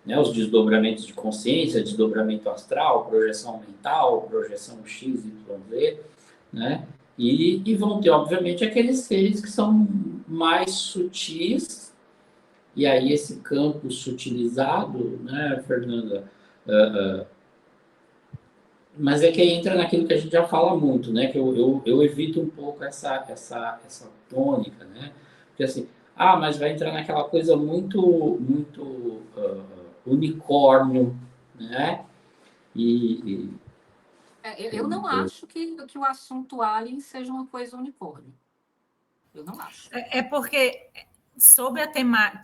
né, os desdobramentos de consciência, desdobramento astral, projeção mental, projeção X, Y, Z, né? E vão ter, obviamente, aqueles seres que são mais sutis, e aí esse campo sutilizado, né, Fernanda? Mas é que aí entra naquilo que a gente já fala muito, né? Que eu evito um pouco essa tônica, né? Porque assim, mas vai entrar naquela coisa muito unicórnio, né? E Eu não acho que o assunto alien seja uma coisa unicórnio. Eu não acho. É porque sobre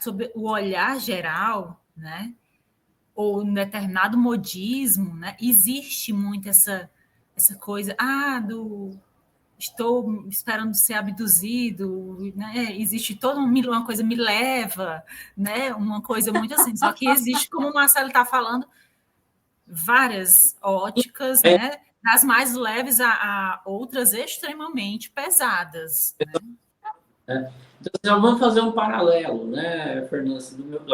sobre o olhar geral, né? Ou um determinado modismo, né? Existe muito essa coisa, estou esperando ser abduzido, né? Existe toda uma coisa me leva, né? Uma coisa muito assim. Só que existe, como o Marcelo está falando, várias óticas, né? Das mais leves a outras extremamente pesadas. Então, já vamos fazer um paralelo, né, Fernanda?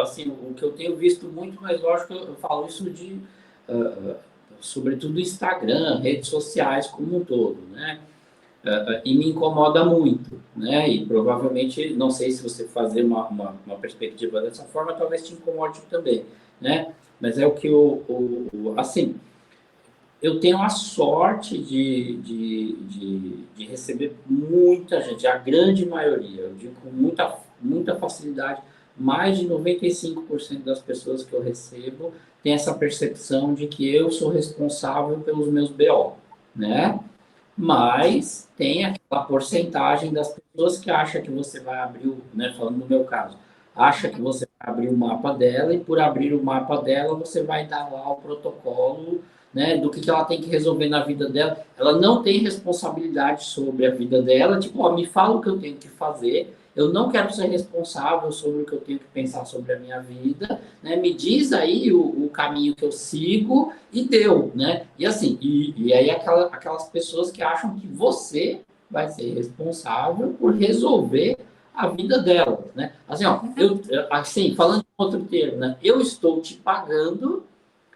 Assim, o que eu tenho visto muito, mas lógico que eu falo isso sobretudo Instagram, redes sociais como um todo, né? E me incomoda muito, né? E provavelmente, não sei se você fazer uma perspectiva dessa forma, talvez te incomode também, né? Mas é o que assim, eu tenho a sorte de receber muita gente, a grande maioria, eu digo com muita facilidade, mais de 95% das pessoas que eu recebo tem essa percepção de que eu sou responsável pelos meus BO, né? Mas tem aquela porcentagem das pessoas que acha que você vai abrir, né, falando no meu caso, acha que você vai abrir o mapa dela e por abrir o mapa dela você vai dar lá o protocolo, né, do que ela tem que resolver na vida dela. Ela não tem responsabilidade sobre a vida dela, tipo, me fala o que eu tenho que fazer, eu não quero ser responsável sobre o que eu tenho que pensar sobre a minha vida, né, me diz aí o caminho que eu sigo e deu, né? E assim, e aí aquelas pessoas que acham que você vai ser responsável por resolver a vida delas, né? Assim, assim, falando em outro termo, né? Eu estou te pagando,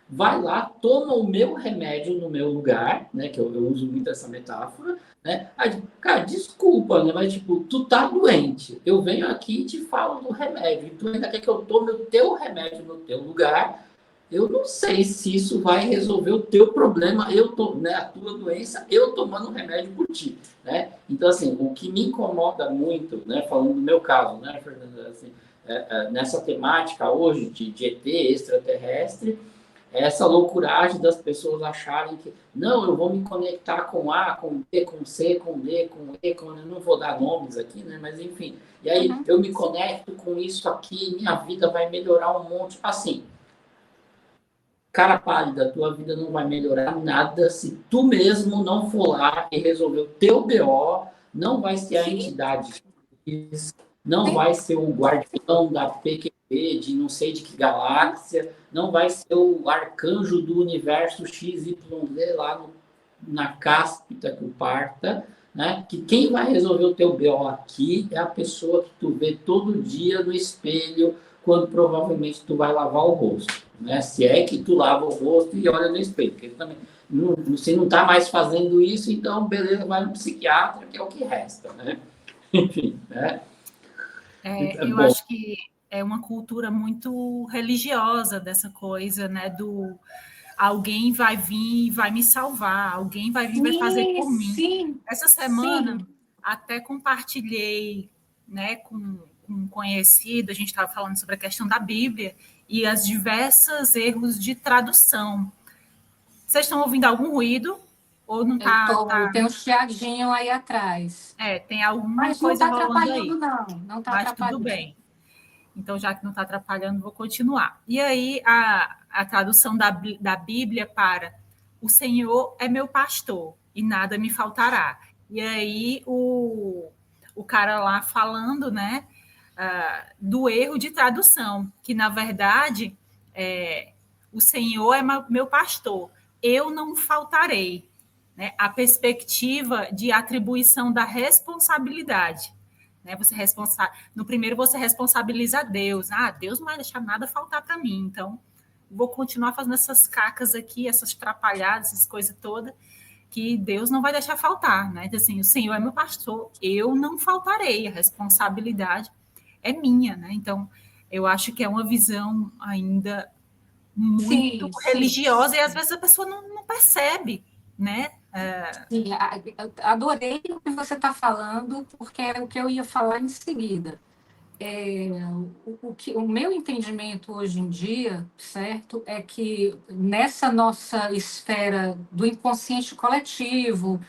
vai lá, toma o meu remédio no meu lugar, né? Que eu uso muito essa metáfora, né? Aí, cara, desculpa, né? Mas, tipo, tu tá doente. Eu venho aqui e te falo do remédio. E tu ainda quer que eu tome o teu remédio no teu lugar. Eu não sei se isso vai resolver o teu problema, né, a tua doença, eu tomando remédio por ti, né? Então, assim, o que me incomoda muito, né, falando do meu caso, né, Fernanda, assim, nessa temática hoje de ET extraterrestre, é essa loucuragem das pessoas acharem que, não, eu vou me conectar com A, com B, com C, com D, com E, eu não vou dar nomes aqui, né, mas enfim, e aí eu me conecto com isso aqui, minha vida vai melhorar um monte, assim, cara pálida, tua vida não vai melhorar nada se tu mesmo não for lá e resolver o teu BO, não vai ser a entidade, não vai ser o guardião da PQP de não sei de que galáxia, não vai ser o arcanjo do universo XYZ lá na cáspita que o parta, né? Que quem vai resolver o teu BO aqui é a pessoa que tu vê todo dia no espelho, quando provavelmente tu vai lavar o rosto, né? Se é que tu lava o rosto e olha no espelho, porque também você não está mais fazendo isso, então beleza, vai no psiquiatra, que é o que resta, né? Enfim, né? É Eu bom. acho que é uma cultura muito religiosa dessa coisa, né? Do alguém vai vir e vai me salvar, alguém vai vir e vai fazer Sim, por mim. sim, Essa sim. semana até compartilhei, né, com um conhecido, a gente estava falando sobre a questão da Bíblia e as diversas erros de tradução. Vocês estão ouvindo algum ruído? Ou não Tem um chiadinho aí atrás. tem alguma Mas não coisa está rolando atrapalhando, aí? não. Não está Mas tudo atrapalhando. bem. Então, já que não está atrapalhando, vou continuar. E aí, a tradução da Bíblia para o Senhor é meu pastor e nada me faltará. E aí, o cara lá falando, né, do erro de tradução, que na verdade o Senhor é meu pastor, eu não faltarei. Né? A perspectiva de atribuição da responsabilidade. Né? No primeiro você responsabiliza Deus. Deus não vai deixar nada faltar para mim, então vou continuar fazendo essas cacas aqui, essas trapalhadas, essas coisas todas, que Deus não vai deixar faltar, né? Então, assim, o Senhor é meu pastor, eu não faltarei, a responsabilidade é minha, né? Então, eu acho que é uma visão ainda muito Sim, sim. religiosa e às vezes a pessoa não percebe, né? Sim, adorei o que você está falando, porque era o que eu ia falar em seguida. O meu entendimento hoje em dia, certo, é que nessa nossa esfera do inconsciente coletivo,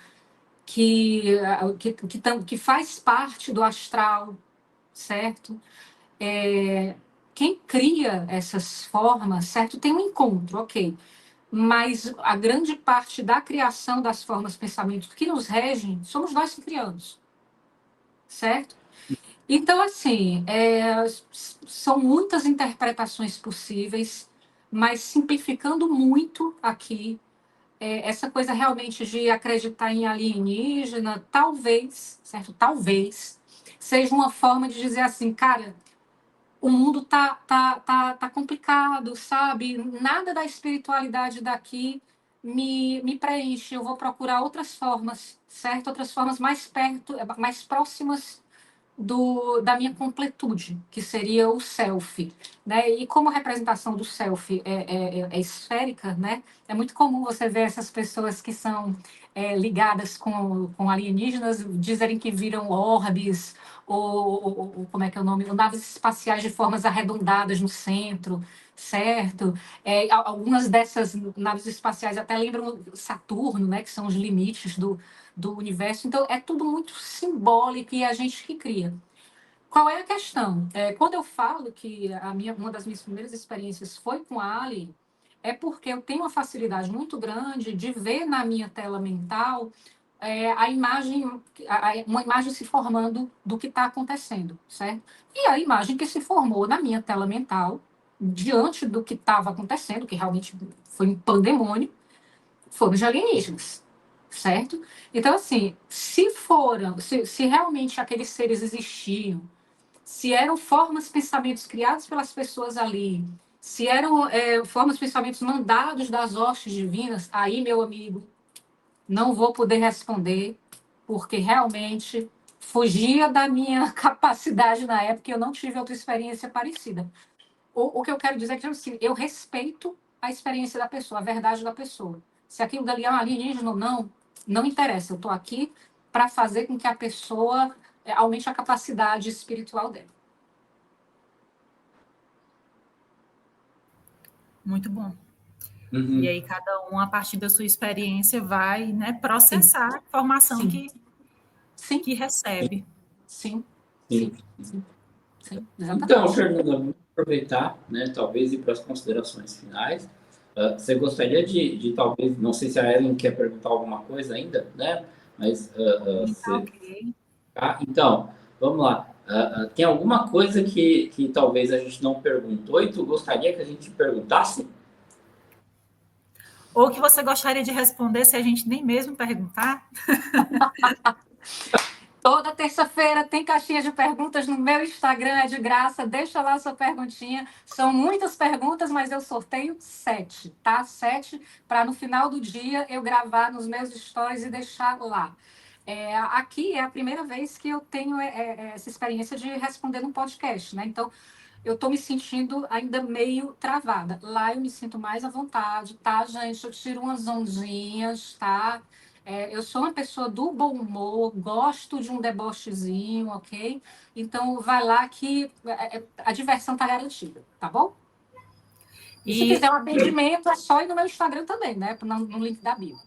que faz parte do astral, certo? Quem cria essas formas, certo, tem um encontro, ok. Mas a grande parte da criação das formas de pensamento que nos regem somos nós que criamos, certo? Então, assim, são muitas interpretações possíveis, mas simplificando muito aqui, essa coisa realmente de acreditar em alienígena, talvez, certo? Talvez seja uma forma de dizer assim, cara, o mundo tá complicado, sabe? Nada da espiritualidade daqui me preenche. Eu vou procurar outras formas, certo? Outras formas mais perto, mais próximas da minha completude, que seria o self, né? E como a representação do self é esférica, né? É muito comum você ver essas pessoas que são ligadas com alienígenas dizerem que viram orbes ou como é que é o nome? Ou naves espaciais de formas arredondadas no centro, certo? Algumas dessas naves espaciais até lembram Saturno, né? Que são os limites do universo. Então, é tudo muito simbólico e é a gente que cria. Qual é a questão? Quando eu falo que uma das minhas primeiras experiências foi com a Ali, é porque eu tenho uma facilidade muito grande de ver na minha tela mental a imagem, uma imagem se formando do que está acontecendo, certo? E a imagem que se formou na minha tela mental, diante do que estava acontecendo, que realmente foi um pandemônio, foram os alienígenas, certo? Então, assim, se realmente aqueles seres existiam, se eram formas, pensamentos criados pelas pessoas ali, se eram formas, pensamentos mandados das hostes divinas, aí, meu amigo, não vou poder responder, porque realmente fugia da minha capacidade na época e eu não tive outra experiência parecida. O que eu quero dizer é que assim, eu respeito a experiência da pessoa, a verdade da pessoa. Se aquilo dali é um alienígena ou não, não interessa. Eu estou aqui para fazer com que a pessoa aumente a capacidade espiritual dela. Muito bom. E Uhum. aí cada um, a partir da sua experiência, vai, né, Sim, processar a informação sim, sim, que recebe. sim, sim, Sim. sim, sim, Então, exatamente. Fernanda, vamos aproveitar, né, talvez ir para as considerações finais. Você gostaria de talvez, não sei se a Ellen quer perguntar alguma coisa ainda, né? Mas Tá você. ok. Então, vamos lá. Tem alguma coisa que talvez a gente não perguntou e tu gostaria que a gente perguntasse? Ou que você gostaria de responder se a gente nem mesmo perguntar? Toda terça-feira tem caixinha de perguntas no meu Instagram, é de graça. Deixa lá sua perguntinha. São muitas perguntas, mas eu sorteio 7, tá? 7 para no final do dia eu gravar nos meus stories e deixar lá. Aqui é a primeira vez que eu tenho essa experiência de responder num podcast, né? Então, eu estou me sentindo ainda meio travada. Lá eu me sinto mais à vontade, tá, gente? Eu tiro umas ondinhas, tá? Eu sou uma pessoa do bom humor, gosto de um debochezinho, ok? Então, vai lá que a diversão tá garantida, tá bom? E se quiser um atendimento, é só ir no meu Instagram também, né? No link da bio.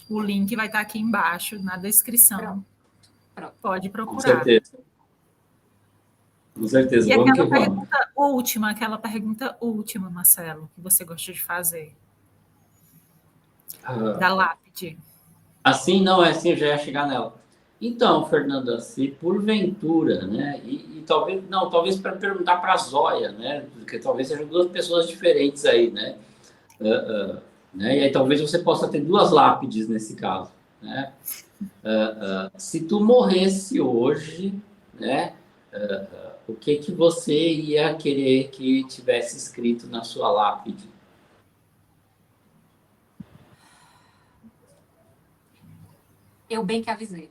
O link vai estar aqui embaixo, na descrição. Pronto. Pode Com procurar. certeza. Com certeza. E Vamos que aquela vamos. pergunta última, Marcelo, que você gosta de fazer, Ah, da lápide. assim, não, é assim, eu já ia chegar nela. Então, Fernanda, se porventura, né, e talvez, não, talvez para perguntar para a Zóia, né, porque talvez sejam duas pessoas diferentes aí, né, né, e aí talvez você possa ter duas lápides nesse caso, né, se tu morresse hoje, né, o que que você ia querer que tivesse escrito na sua lápide? Eu bem que avisei.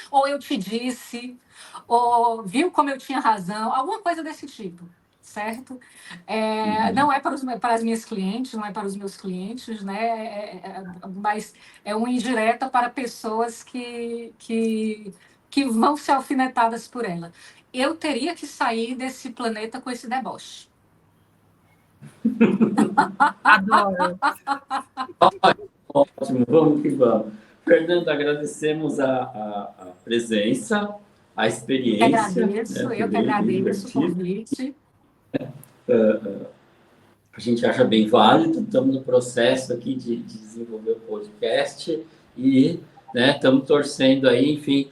Ou eu te disse, ou viu como eu tinha razão, alguma coisa desse tipo, certo? Não é para as minhas clientes, não é para os meus clientes, né? Mas é uma indireta para pessoas que vão ser alfinetadas por ela. Eu teria que sair desse planeta com esse deboche. Adoro. Ótimo, vamos que vamos. Fernando, agradecemos a presença, a experiência, né? Foi Eu que bem agradeço o divertido. convite. A gente acha bem válido, estamos no processo aqui de desenvolver o podcast e, né, estamos torcendo aí, enfim,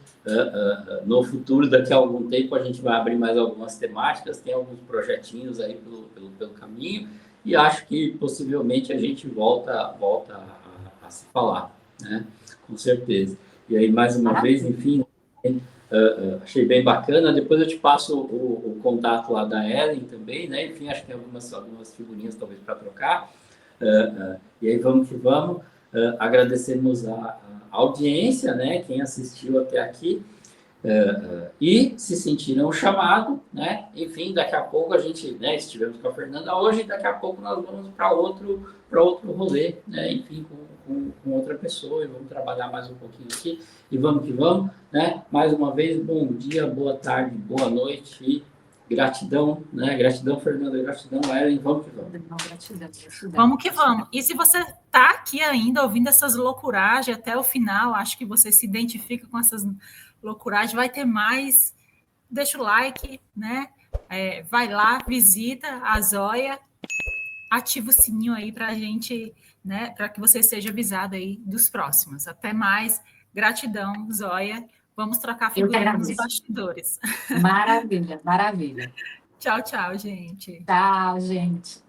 no futuro, daqui a algum tempo, a gente vai abrir mais algumas temáticas, tem alguns projetinhos aí pelo caminho e acho que possivelmente a gente volta a se falar, né? Com certeza. E aí, mais uma vez, enfim, achei bem bacana. Depois eu te passo o contato lá da Ellen também, né? Enfim, acho que tem algumas figurinhas talvez para trocar. E aí vamos que vamos. Agradecemos a audiência, né? Quem assistiu até aqui. E se sentiram chamado, né? Enfim, daqui a pouco a gente, né? Estivemos com a Fernanda hoje, daqui a pouco nós vamos para outro rolê, né? Enfim, com outra pessoa e vamos trabalhar mais um pouquinho aqui e vamos que vamos, né? Mais uma vez, bom dia, boa tarde, boa noite e gratidão, né? Gratidão, Fernanda, gratidão, Ellen, vamos que vamos. Gratidão. Vamos que vamos. E se você está aqui ainda ouvindo essas loucuragens até o final, acho que você se identifica com essas loucuragens, vai ter mais. Deixa o like, né? Vai lá, visita a Zóia, ativa o sininho aí para a gente, né? Para que você seja avisado aí dos próximos. Até mais. Gratidão, Zóia. Vamos trocar figurinhas nos bastidores. Maravilha, maravilha. Tchau, tchau, gente. Tchau, gente.